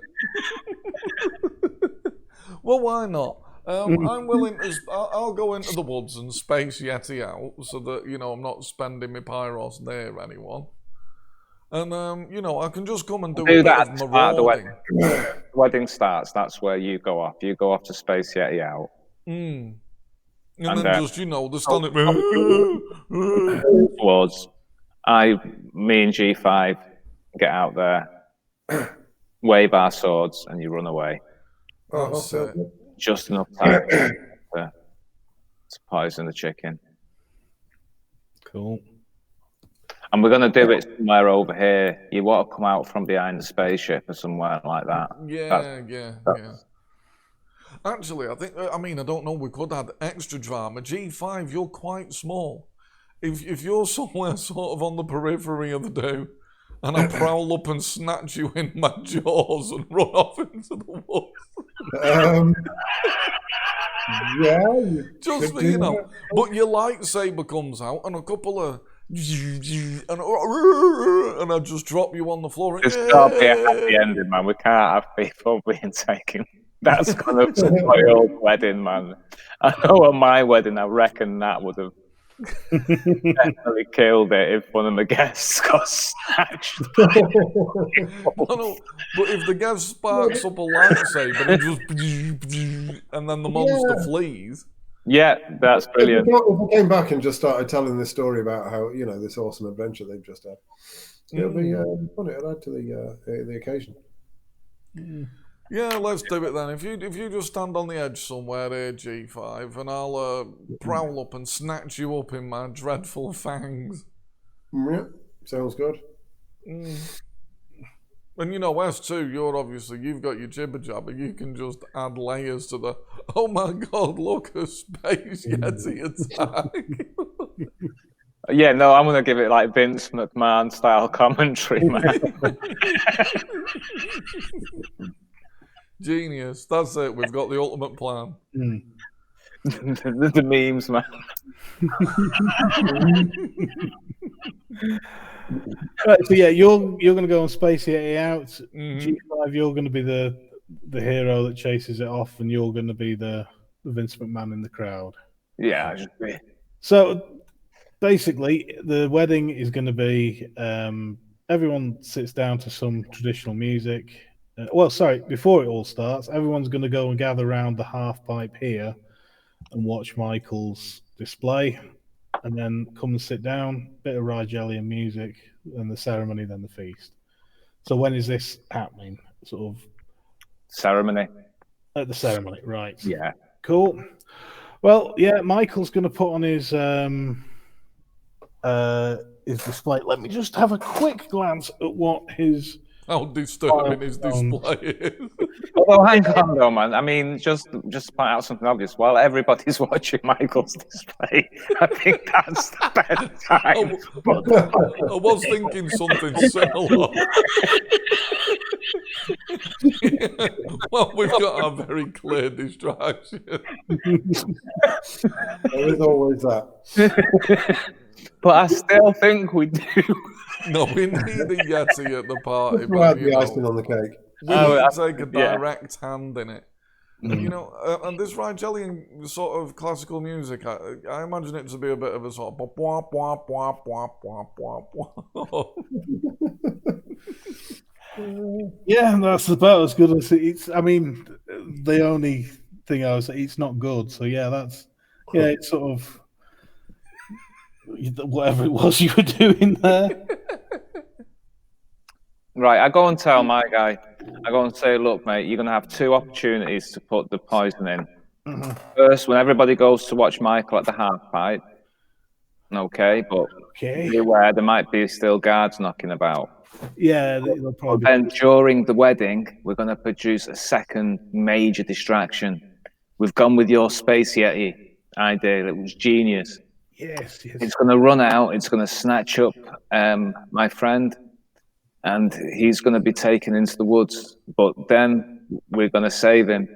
Well, why not? I'm willing to. I'll go into the woods and space Yeti out so that I'm not spending my pyros near anyone. And I can just come and do a Do bit that of at the start of the marauding. wedding. Wedding starts. That's where you go off. You go off to Space Yeti out. And And then just they're standing. was me and G5 get out there, wave our swords, and you run away. That's it. Just enough time to poison the chicken. Cool. And we're going to do it somewhere over here. You want to come out from behind the spaceship or somewhere like that. Yeah. Actually, I don't know, we could add extra drama. G5, you're quite small. If you're somewhere sort of on the periphery of the do, and I prowl up and snatch you in my jaws and run off into the woods. Yeah. Just for, but your lightsaber comes out and a couple of and I just drop you on the floor. It's got to be a happy ending, man. We can't have people being taken. That's going to be my old wedding, man. I know on my wedding, I reckon that would have definitely killed it if one of the guests got snatched. But if the guest sparks up a lightsaber and just and then the monster flees. Yeah, that's brilliant. If we came back and just started telling this story about how this awesome adventure they've just had, it'll be funny. It'll add to the occasion. Yeah, let's do it then. If you just stand on the edge somewhere here, G5, and I'll prowl up and snatch you up in my dreadful fangs. Yeah, sounds good. And S2, you've got your jibber jabber. You can just add layers to the. Oh my God! Look, a space yeti attack. Yeah, no, I'm going to give it like Vince McMahon style commentary, man. Genius. That's it. We've got the ultimate plan. the memes, man. Right, so yeah, you're going to go on Space Yeti out. G5, you're going to be the hero that chases it off, and you're going to be the Vince McMahon in the crowd. Yeah, I should be. So basically, the wedding is going to be everyone sits down to some traditional music. Before it all starts, everyone's going to go and gather around the half pipe here and watch Michael's display, and then come and sit down, bit of Rigelian music, and the ceremony, then the feast. So when is this happening? Sort of ceremony. At the ceremony, right? Yeah. Cool. Well, yeah, Michael's going to put on his display. Let me just have a quick glance at what his. How disturbing his display is. Although, hang on though, man. I mean, just to point out something obvious. While everybody's watching Michael's display, I think that's the best time. I was thinking something similar. Well, we've got a very clear distraction. There is always that. But I still think we do. No, we need a Yeti at the party. But, the icing on the cake. We need to take a direct hand in it. And this Rigelian sort of classical music, I imagine it to be a bit of a sort of bwah, bwah, bwah, bwah, bwah, bwah, bwah. Yeah, that's about as good as it's. I mean, the only thing I was, it's not good. So yeah, it's sort of whatever it was you were doing there. Right, I go and tell my guy. I go and say, look, mate, you're going to have two opportunities to put the poison in. First, when everybody goes to watch Michael at the half pipe. Okay, but beware, there might be still guards knocking about. Yeah, they'll probably. And during the wedding, we're going to produce a second major distraction. We've gone with your Space Yeti idea. It was genius. Yes. It's going to run out. It's going to snatch up my friend. And he's going to be taken into the woods, but then we're going to save him.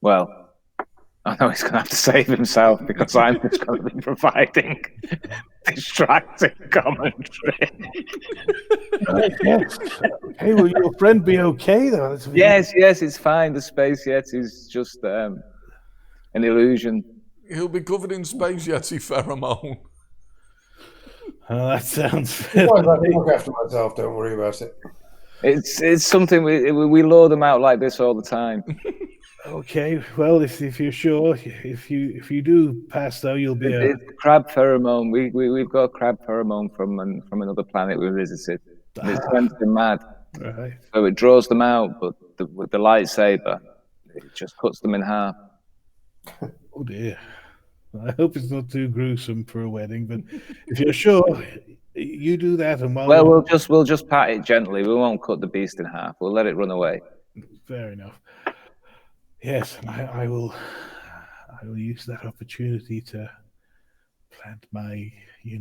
Well, I know he's going to have to save himself because I'm just going to be providing distracting commentary. Yes. Okay, will your friend be okay though? Yes, it's fine. The Space Yeti's just an illusion. He'll be covered in Space Yeti pheromone. Oh, that sounds. I can look after myself. Don't worry about it. It's something we lure them out like this all the time. Okay, well, if you're sure, if you do pass though, you'll be. It's crab pheromone. We've got a crab pheromone from another planet we visited. It sends them mad. Right. So it draws them out, but with the lightsaber, it just cuts them in half. Oh dear. I hope it's not too gruesome for a wedding, but if you're sure, you do that, and we'll just pat it gently. We won't cut the beast in half. We'll let it run away. Fair enough. Yes, and I will use that opportunity to plant my, he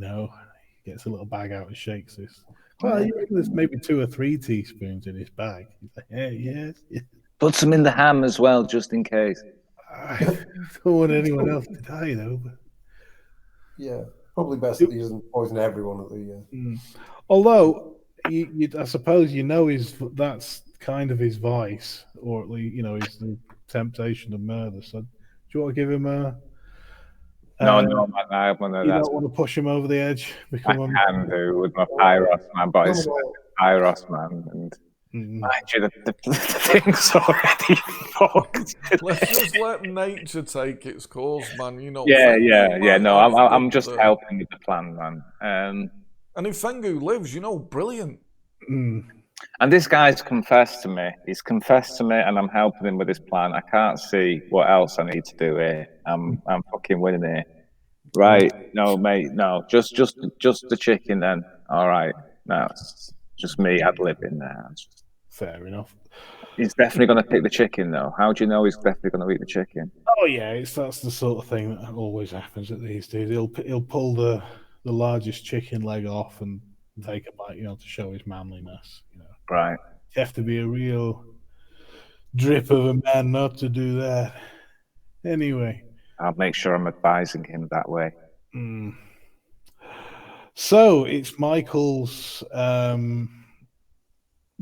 gets a little bag out and shakes this. Well, there's maybe 2 or 3 teaspoons in his bag. He's like, yes. Put some in the ham as well, just in case. I don't want anyone else to die, though. But... Yeah, probably best that he doesn't poison everyone at the. Although, I suppose that's kind of his vice, or at least is the temptation of murder. So, do you want to give him a? No, you don't want to push him over the edge. I can do with my Pyros man, but it's Pyros man, and mind you, the thing's already fucked. Let's just let nature take its course, man. Yeah. No, I'm just helping with the plan, man. And if Fengu lives, brilliant. And this guy's confessed to me. He's confessed to me, and I'm helping him with his plan. I can't see what else I need to do here. I'm fucking winning here. Right? No, mate. No, just the chicken then. All right. No, it's just me ad-libbing there. Fair enough. He's definitely going to pick the chicken, though. How do you know he's definitely going to eat the chicken? Oh yeah, that's the sort of thing that always happens at these days. He'll pull the largest chicken leg off and take a bite, to show his manliness. Right. You have to be a real drip of a man not to do that. Anyway. I'll make sure I'm advising him that way. So it's Michael's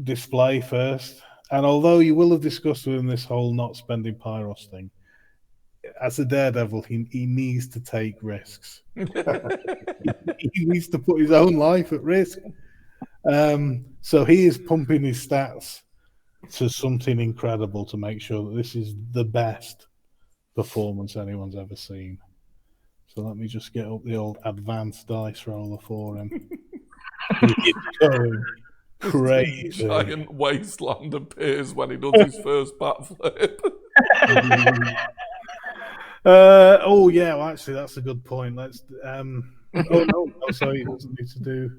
display first. And although you will have discussed with him this whole not spending Pyros thing, as a daredevil, he needs to take risks. He needs to put his own life at risk. So he is pumping his stats to something incredible to make sure that this is the best performance anyone's ever seen. So let me just get up the old advanced dice roller for him. He's going crazy. Giant wasteland appears when he does his first backflip. Actually, that's a good point. Let's. Sorry, he doesn't need to do.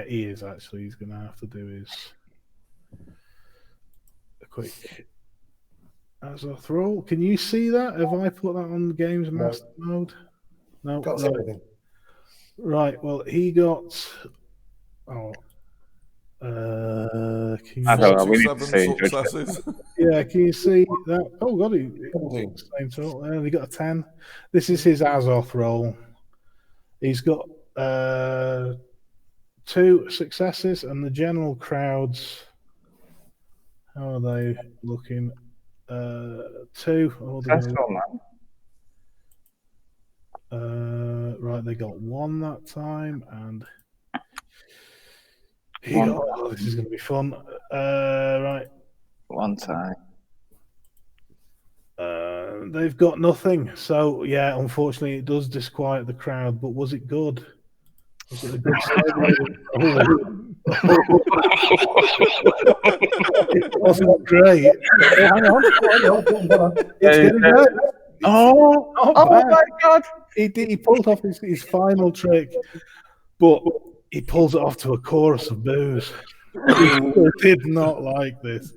He is actually. He's going to have to do a quick Azoth roll. Can you see that? Have I put that on the game's master mode? No. Got everything. Right. Well, he got. Can you I don't know. We need to 7 see. successes. Yeah, can you see that? Oh, God, same total. And he got a 10. This is his Azoth roll. He's got 2 successes, and the general crowds. How are they looking? 2. Right, they got 1 that time, and this is going to be fun. Right. 1 time. They've got nothing. So, yeah, unfortunately, it does disquiet the crowd. But was it good? Was it a good It wasn't great. Hang on. It's getting good. Oh my God. He pulled off his final trick, but he pulls it off to a chorus of boos. He did not like this.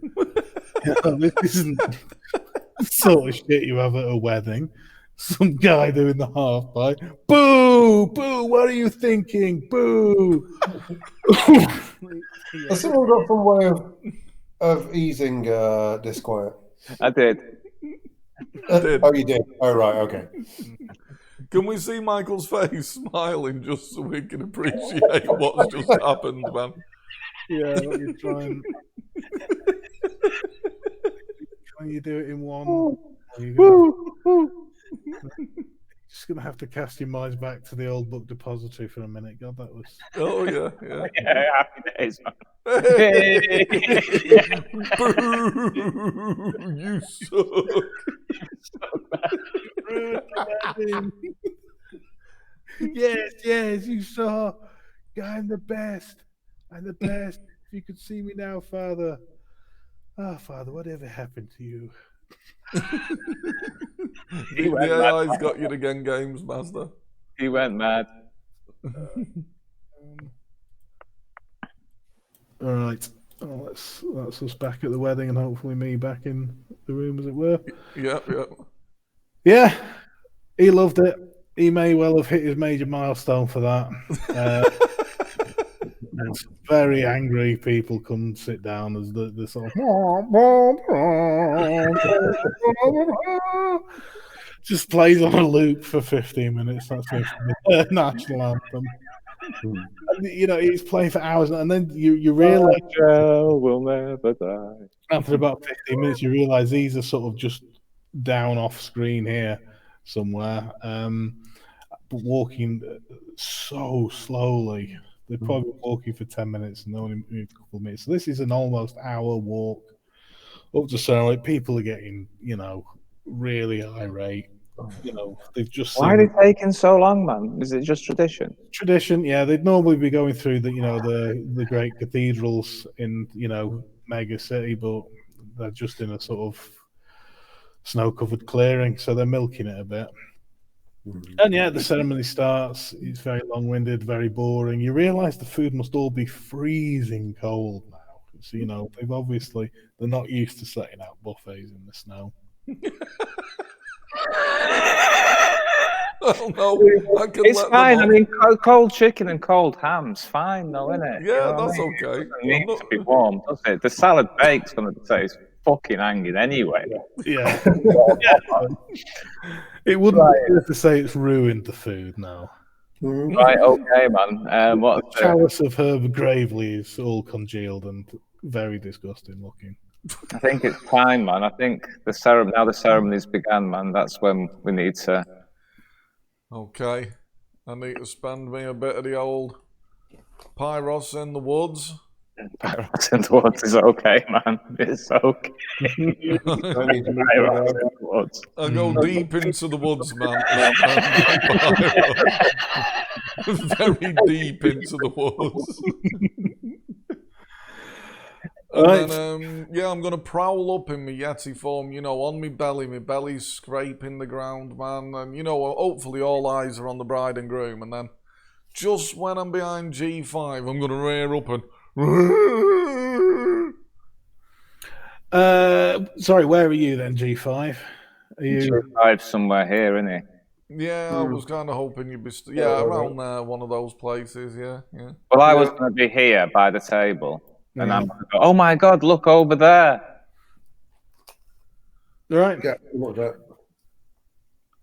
This isn't the sort of shit you have at a wedding. Some guy doing the half pipe. Boo! Boo! What are you thinking? Boo! Has someone got some way of easing disquiet? I did. Did. Oh, you did. Oh, right. Okay. Can we see Michael's face smiling just so we can appreciate what's just happened, man? Yeah, let me try and. Can you do it in one? Or you're just gonna have to cast your minds back to the old book depository for a minute. God, that was. Oh yeah, yeah. Yeah, happy days, man. Boo! You suck. Yes, you saw. I'm the best. I'm the best. If you could see me now, Father. Ah, Father, whatever happened to you? The AI's got you again, Games Master. He went mad. All right. Oh, that's us back at the wedding, and hopefully me back in the room, as it were. Yep. Yeah, he loved it. He may well have hit his major milestone for that. And very angry people come sit down as the sort of just plays on a loop for 15 minutes. That's the national anthem. And, he's playing for hours, and then you realize will never die. after about 15 minutes, you realize these are sort of just down off screen here somewhere, but walking so slowly. They're probably walking for 10 minutes and only moved a couple of minutes. So this is an almost hour walk up to ceremony. People are getting, really irate. They've just Why are they taking so long, man? Is it just tradition? Tradition, yeah. They'd normally be going through the great cathedrals in mega city, but they're just in a sort of snow-covered clearing, so they're milking it a bit. And yeah, the ceremony starts. It's very long-winded, very boring. You realise the food must all be freezing cold now. So they're not used to setting out buffets in the snow. Oh no, it's fine. I mean, cold chicken and cold ham's fine, though, isn't it? Yeah, that's okay. It needs to be warm, does it? The salad bake's going to say it's fucking hanging anyway. Yeah. It wouldn't be fair to say it's ruined the food now. Right, okay, man. The chalice of herb gravely is all congealed and very disgusting looking. I think it's time, man. I think the ceremony's began, man. That's when we need to. Okay, I need to spend me a bit of the old Pyros in the woods. Pyros in the woods is okay, man. It's okay. I go deep into the woods, man. Very deep into the woods. And then, I'm going to prowl up in my Yeti form, on my belly. My belly's scraping the ground, man. And, hopefully all eyes are on the bride and groom. And then just when I'm behind G5, I'm going to rear up and... Sorry, where are you then, G5? Are you... G5 somewhere here, isn't he? Yeah, I was kind of hoping you'd be... around there, one of those places, yeah. Well, I was going to be here by the table. And I'm going to go, oh my God, look over there. Right. Yeah, what that?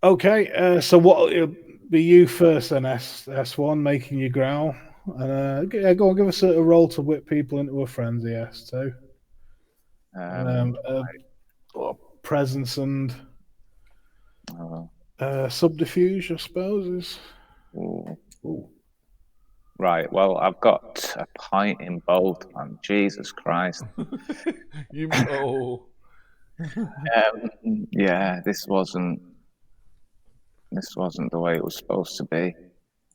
Okay, so what it'll be you first then, S1, making you growl. And go on, give us a roll to whip people into a frenzy, S2. Presence and subterfuge, I suppose, is... Ooh. Right, well, I've got a point in both, man. Jesus Christ. Yeah, this wasn't the way it was supposed to be.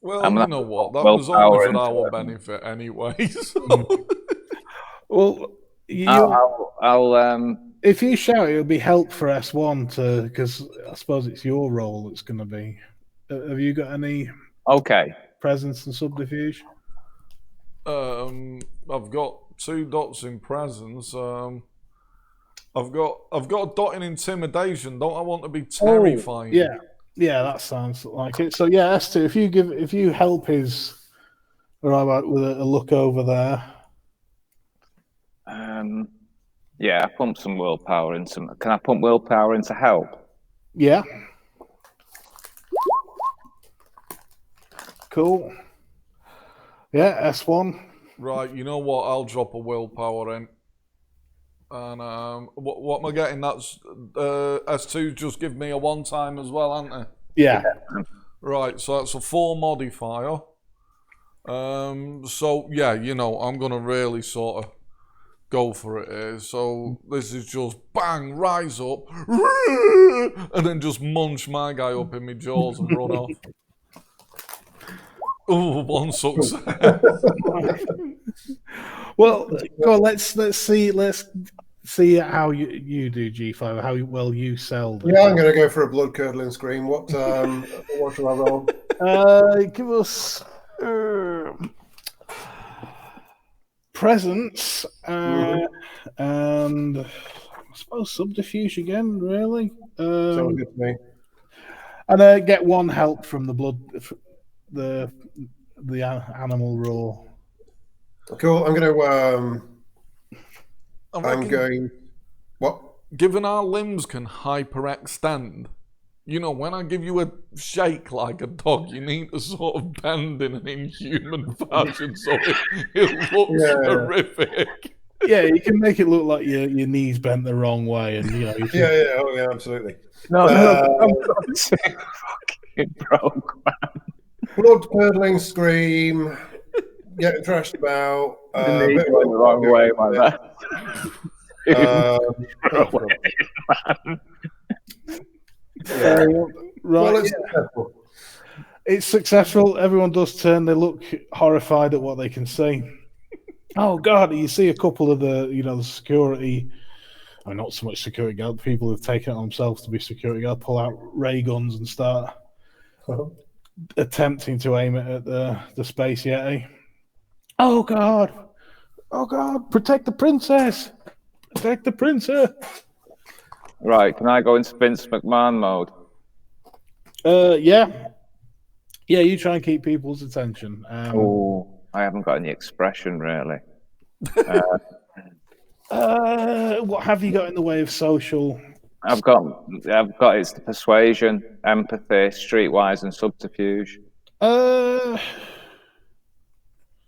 Well, you know what? That was only for our benefit anyway. So. Well, I'll if you shout, it'll be help for S1 because I suppose it's your role that's going to be. Have you got any? Okay. Presence and subterfuge. I've got 2 dots in presence. I've got a dot in intimidation. Don't I want to be terrifying? Yeah, that sounds like it. So yeah, S2. If you help his with a look over there. Yeah, I pump some willpower into. Can I pump willpower into help? Yeah. Cool. Yeah, S1. Right, you know what? I'll drop a willpower in. And what am I getting? That's S2 just give me a one time as well, aren't they? Yeah. Right, so that's a 4 modifier. So yeah, I'm gonna really sort of go for it here. So this is just bang, rise up, and then just munch my guy up in my jaws and run off. Oh, one success. Well, go on, let's see how you do G5, how well you sell them. Yeah, I'm going to go for a blood curdling scream. What shall I roll? Give us presence and I suppose subterfuge again, really. Sounds good to me. And get one help from the blood, the animal raw. Cool. I'm going. What? Given our limbs can hyperextend, when I give you a shake like a dog, you need to sort of bend in an inhuman fashion so it looks horrific. Yeah, you can make it look like your knees bent the wrong way, and yeah, absolutely. No, I'm fucking broke, man. Blood curdling scream, getting thrashed about. The knees went the wrong way, my man. Right. It's successful. Everyone does turn. They look horrified at what they can see. Oh God! You see a couple of the security. I mean, not so much security guard. People who've taken it on themselves to be security guard pull out ray guns and start attempting to aim it at the space yeti. Oh God! Oh God! Protect the princess! Protect the princess! Right, can I go into Vince McMahon mode? Yeah. Yeah, you try and keep people's attention. I haven't got any expression, really. What have you got in the way of social? I've got it's the persuasion, empathy, streetwise, and subterfuge.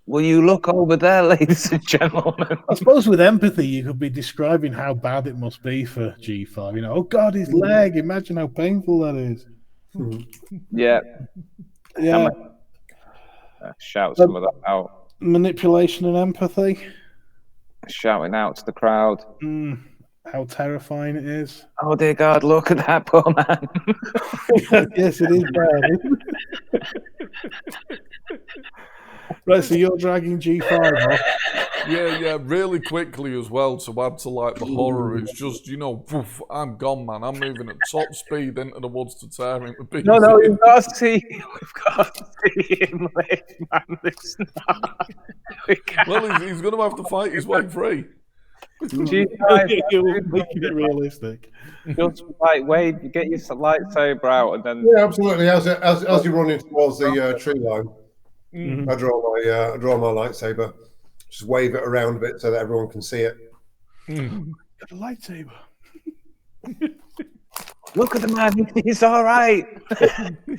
Will you look over there, ladies and gentlemen? I suppose with empathy, you could be describing how bad it must be for G5. Oh God, his leg! Imagine how painful that is. Yeah. Yeah. Shout some of that out. Manipulation and empathy. Shouting out to the crowd. How terrifying it is. Oh dear God, look at that poor man. Yes, it is bad. Right, so you're dragging G5 off. Yeah, really quickly as well to add to the horror. It's just, poof, I'm gone, man. I'm moving at top speed into the woods to tear him to pieces. No, we've got to see him live, man. Well, he's going to have to fight his way free. You're making it realistic. Just wave, get your lightsaber out, and then absolutely. As you're running towards the tree line, I draw my lightsaber, just wave it around a bit so that everyone can see it. Got a lightsaber. Look at the man. He's all right.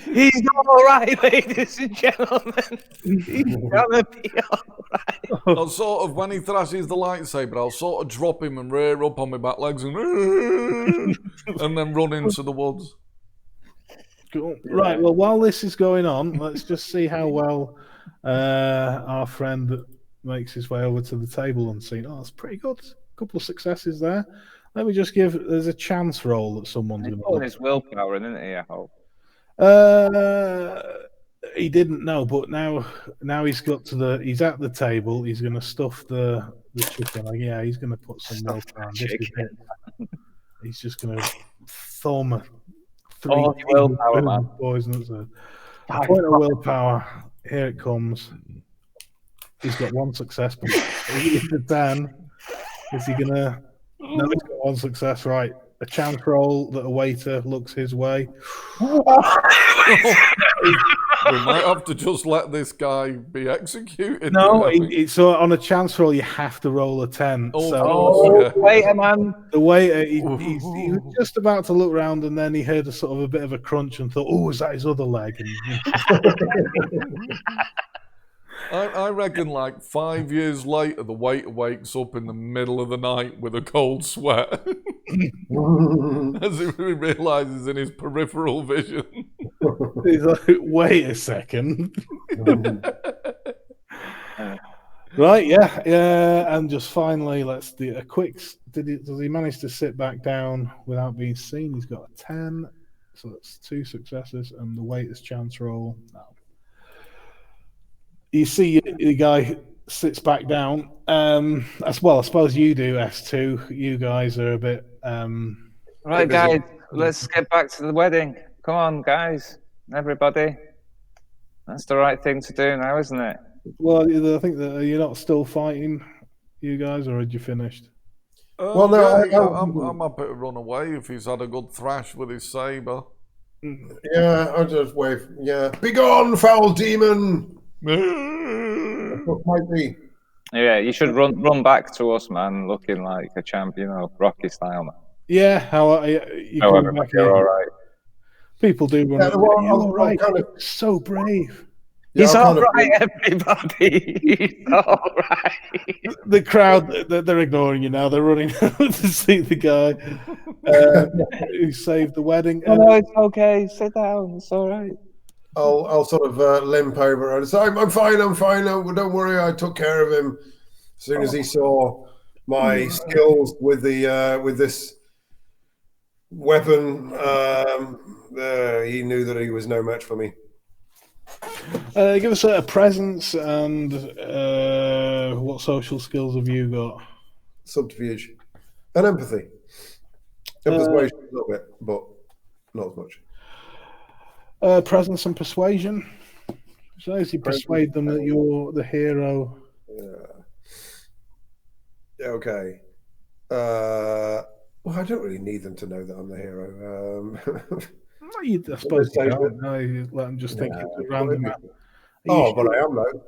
He's all right, ladies and gentlemen. He's gonna be all right. I'll sort of, when he thrashes the lightsaber, I'll sort of drop him and rear up on my back legs and then run into the woods. Cool. Right. Well, while this is going on, let's just see how well our friend makes his way over to the table unseen. Oh, that's pretty good. A couple of successes there. Let me just there's a chance roll that someone's going to put his willpower in, isn't he? I hope. He didn't know, but now he's he's at the table. He's going to stuff the chicken. Yeah, he's going to put some willpower. He's just going to thumb 3 willpower, man. Poisonous. A point of willpower. Here it comes. He's got one success, but he's a 10. Is he going to? No, he's got one success, right. A chance roll that a waiter looks his way. We might have to just let this guy be executed. No, so on a chance roll, you have to roll a 10. Oh, so, of course, yeah. Waiter man. the waiter, he was just about to look round, and then he heard a sort of a bit of a crunch and thought, "Oh, is that his other leg?" I reckon like 5 years later, the waiter wakes up in the middle of the night with a cold sweat as he realizes in his peripheral vision. He's like, "Wait a second." Right, yeah, and just finally, let's do a quick. Does he manage to sit back down without being seen? He's got a 10, so that's 2 successes, and the waiter's chance roll. No. You see the guy sits back down. As well, I suppose you do, S2. You guys are a bit. Right, guys, let's get back to the wedding. Come on, guys, everybody. That's the right thing to do now, isn't it? Well, I think that you're not still fighting, you guys, or had you finished? Well, no, I'm happy to run away if he's had a good thrash with his saber. Yeah, I'll just wave. Yeah, begone, foul demon. Might be. Yeah, you should run back to us, man, looking like a champ, Rocky style, man. Yeah, how you come back you're all right. People do run. Yeah, well, you're all right. kind of, so brave. He's all right, everybody. He's all right. The crowd, they're ignoring you now. They're running to see the guy who saved the wedding. No, it's okay. Sit down. It's all right. I'll sort of limp over and say, I'm fine. Don't worry, I took care of him. As soon as he saw my skills with this weapon, he knew that he was no match for me. Give us a presence and what social skills have you got? Subterfuge and empathy. And persuasion a little bit, but not as much. Presence and persuasion. So as you persuade them that you're the hero. Yeah. Okay. Well, I don't really need them to know that I'm the hero. I suppose you don't. No, you let them just think it's a random. But I am though.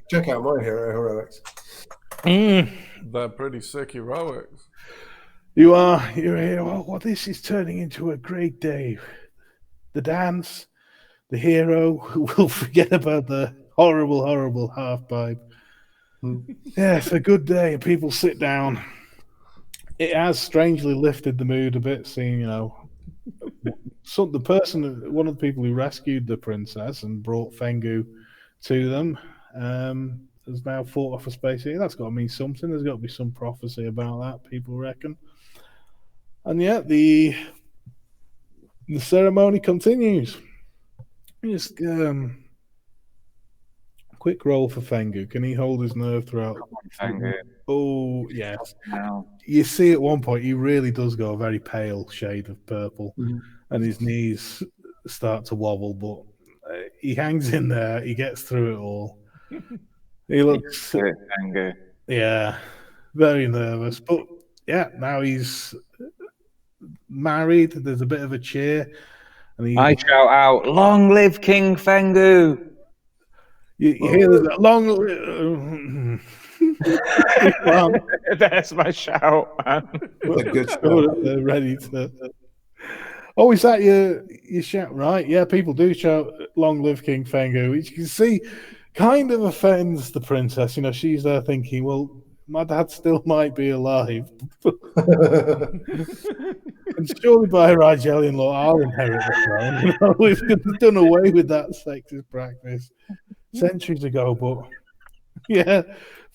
Check out my heroics. They're pretty sick heroics. You are. You're here. Well, this is turning into a great day. The dance, the hero will forget about the horrible half pipe. Yeah, it's a good day, and people sit down. It has strangely lifted the mood a bit, seeing one of the people who rescued the princess and brought Fengu to them has now fought off a space here. That's got to mean something. There's got to be some prophecy about that, people reckon. And yet the ceremony continues. Just quick roll for Fengu. Can he hold his nerve throughout? Fengu. Oh, yes. No. You see at one point he really does go a very pale shade of purple, and his knees start to wobble, but he hangs in there. He gets through it all. He looks, yeah, very nervous. But yeah, now he's married. There's a bit of a cheer. And I shout out, "Long live King Fengu!" You hear that long. That's my shout, man. What a good shout. They're ready to. Oh, is that your shout? Right? Yeah, people do shout "Long live King Fengu," which you can see kind of offends the princess. She's there thinking, "Well, my dad still might be alive." And surely by Rigelian law, I'll inherit the throne. We've done away with that sexist practice centuries ago, but yeah,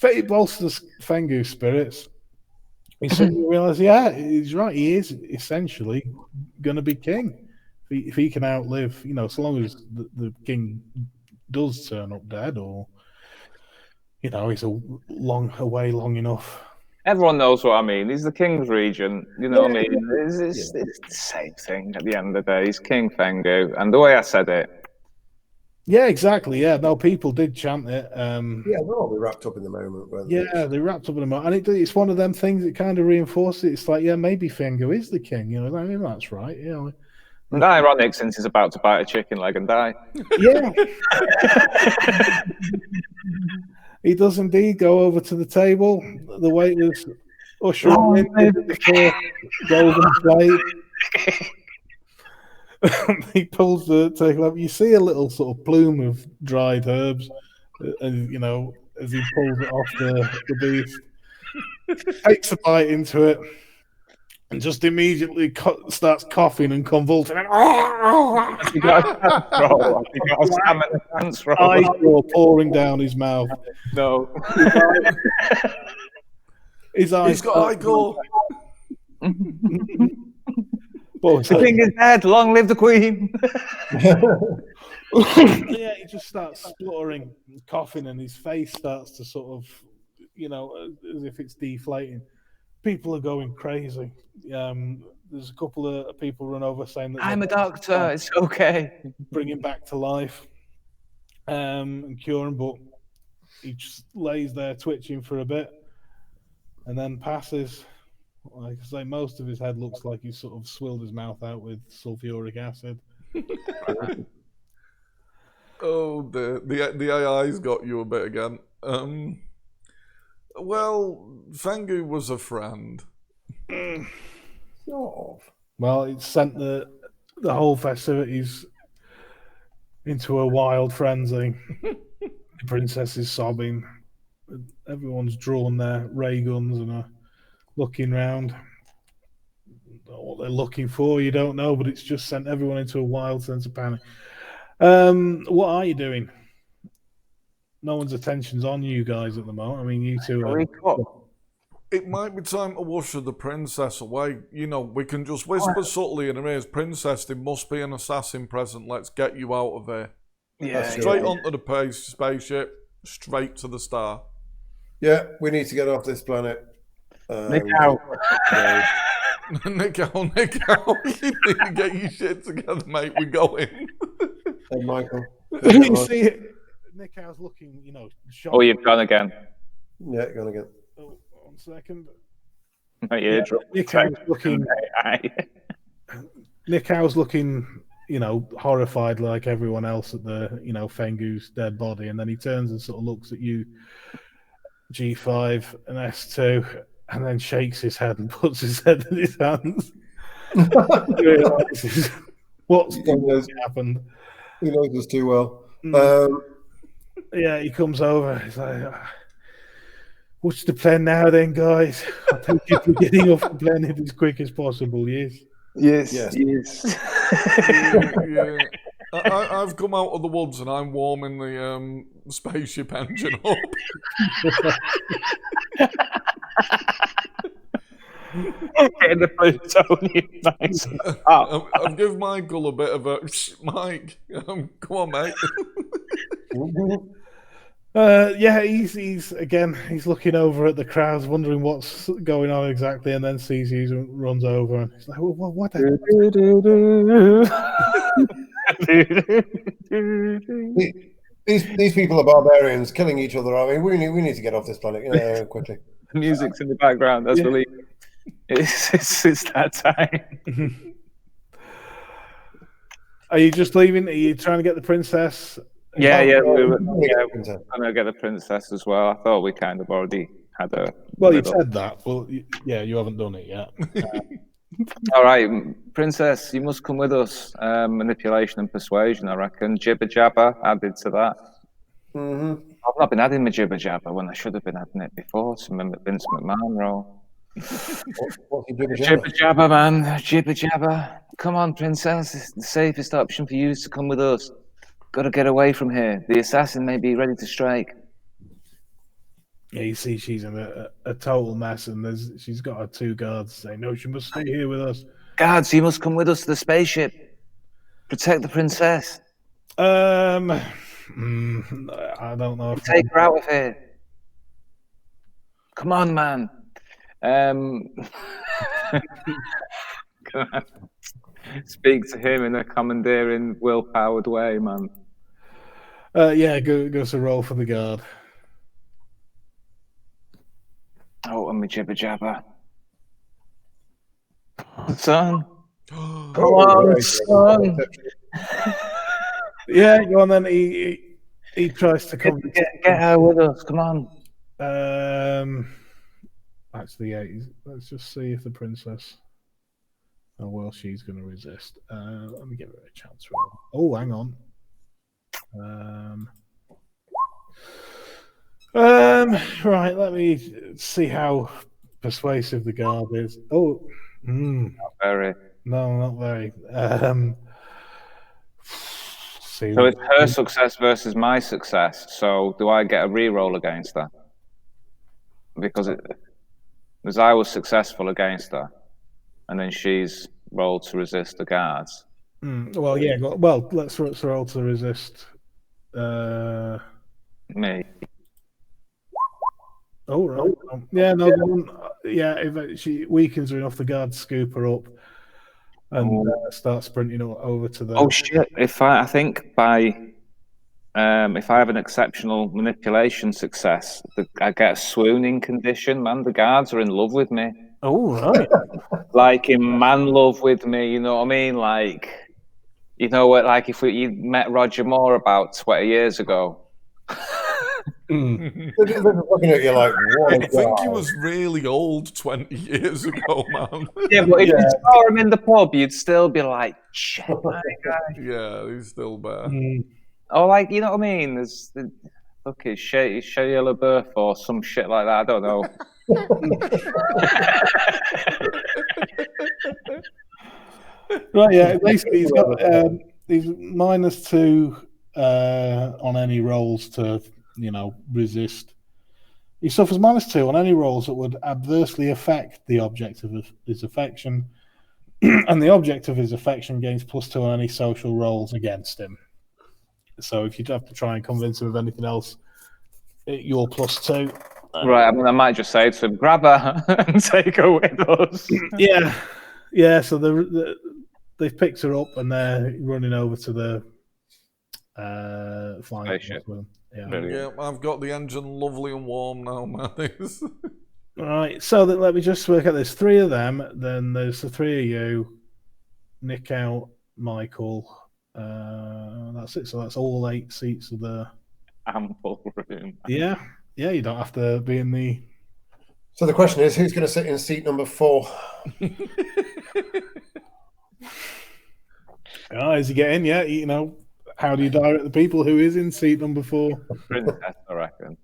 it bolsters Fengu's spirits. He suddenly realised, he's right. He is essentially going to be king if he can outlive, so long as the king does turn up dead, or he's long enough. Everyone knows what I mean. He's the king's regent. You know what I mean? It's the same thing at the end of the day. He's King Fengu. And the way I said it. Yeah, exactly. Yeah, no, people did chant it. They'll all be wrapped up in the moment. They wrapped up in the moment. And it's one of them things that kind of reinforces it. It's like, maybe Fengu is the king. I mean, that's right. And ironic, since he's about to bite a chicken leg and die. Yeah. He does indeed go over to the table. The waiters usher him in with the golden plate. He pulls the table up. You see a little sort of plume of dried herbs, and you know, as he pulls it off the beast, takes a bite into it, and just immediately starts coughing and convulsing. Has he got a dance roll? Has he got a stamina dance roll? Ice roll pouring down his mouth. No. His eyes. He's got eye gore. The king is dead. Long live the queen. Yeah, he just starts spluttering and coughing, and his face starts to sort of, you know, as if it's deflating. People are going crazy. There's a couple of people run over saying that I'm a doctor. It's okay. Bring him back to life and cure him, but he just lays there twitching for a bit and then passes. Like I say, most of his head looks like he's sort of swilled his mouth out with sulfuric acid. Oh, the AI's got you a bit again. Well, Fengu was a friend. Sort of. Well, it sent the whole festivities into a wild frenzy. The princess is sobbing. Everyone's drawn their ray guns and are looking round. What they're looking for, you don't know, but it's just sent everyone into a wild sense of panic. What are you doing? No one's attention's on you guys at the moment. I mean, you two are... It might be time to usher the princess away. You know, we can just whisper subtly in her ears, Princess, there must be an assassin present. Let's get you out of here. Yeah. Straight onto the spaceship, straight to the star. Yeah, we need to get off this planet. Nick out. Nick out. You need to get your shit together, mate. We're going. Hey, Michael. You see it? Nick Howe's looking, you know, shocked. Oh, you've gone again. Yeah, gone again. Oh, 1 second. Nick Howe's looking... Nick Howe's looking, you know, horrified like everyone else at the, you know, Fengu's dead body, and then he turns and sort of looks at you, G5 and S2, and then shakes his head and puts his head in his hands. He realizes what's happened. He knows us too well. Yeah, he comes over. He's like, what's the plan now then, guys? I think you're getting off the planet as quick as possible, yes? Yes. Yeah. I've come out of the woods and I'm warming the spaceship engine up. Getting the plutonium nice. I've given Michael a bit of a Mike. Come on, mate. Yeah, he's looking over at the crowds, wondering what's going on exactly, and then sees you and runs over. And he's like, well, what the These people are barbarians killing each other. I mean, we need to get off this planet quickly. The music's in the background. That's really. It's that time. Are you just leaving? Are you trying to get the princess? Yeah. I'm gonna get the princess as well. I thought we kind of already had a. Well, you said that. Well, yeah, you haven't done it yet. All right, princess, you must come with us. Manipulation and persuasion, I reckon. Jibber jabber added to that. Mm-hmm. I've not been adding my jibber jabber when I should have been adding it before. Some Vince McMahon role. What's he Jibber jabber, man. Jibber jabber. Come on, princess. It's the safest option for you is to come with us. Got to get away from here. The assassin may be ready to strike. Yeah, you see she's in a total mess, and she's got her 2 guards saying, no, she must stay here with us. Guards, you must come with us to the spaceship. Protect the princess. I don't know. Take her out of here. Come on, man. Speak to him in a commandeering, will-powered way, man. Yeah, go to roll for the guard. Oh, and me jibber jabber. Son. Come on, son. Yeah, go on then. He tries to come. Get her with us. Come on. Actually, yeah. Let's just see if the princess. Oh well, she's going to resist. Let me give her a chance. Oh, hang on. Right. Let me see how persuasive the guard is. Oh, Not very. no, not very. See, So it's her success versus my success. So do I get a re-roll against her? Because I was successful against her, and then she's rolled to resist the guards. well, yeah. Well, let's roll to resist. Me. Oh, right. Yeah, no, yeah, if she weakens her enough, the guards scoop her up and start sprinting over to the. Oh shit! I think by if I have an exceptional manipulation success, I get a swooning condition. Man, the guards are in love with me. Oh, right. Like in man love with me. You know what I mean? Like, you know what? Like if you met Roger Moore about 20 years ago. They're looking at you like, what? I think he was really old 20 years ago, man. Yeah, but if you saw him in the pub, you'd still be like, shit, my guy. Yeah, he's still there. Or like, you know what I mean? There's the fucking Shia LaBeouf or some shit like that. I don't know. Right, yeah. Basically, he's got he's -2 on any rolls to resist. He suffers -2 on any rolls that would adversely affect the object of his affection, and the object of his affection gains +2 on any social rolls against him. So if you'd have to try and convince him of anything else, you're +2. Right, I mean, I might just say to him, grab her and take her with us. Yeah. So they've picked her up and they're running over to the flying Spaceship. Yeah, I've got the engine lovely and warm now, man. Right, so let me just work out. There's 3 of them. Then there's the 3 of you. Nick out, Michael. That's it. So that's all 8 seats of the Ample room. Yeah. You don't have to be in the. So the question is, who's going to sit in seat number 4? As you get in, yeah, how do you direct the people who is in seat number 4? Princess, I reckon.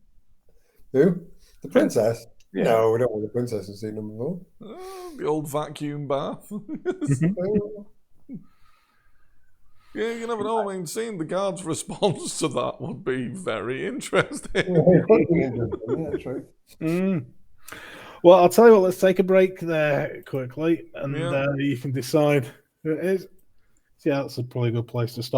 Who? The princess? Yeah. No, we don't want the princess in seat number 4. The old vacuum bath. Yeah, you never know. I mean, seeing the guard's response to that would be very interesting. Yeah, true. Well, I'll tell you what, let's take a break there quickly, and you can decide who it is. Yeah, that's probably a good place to stop.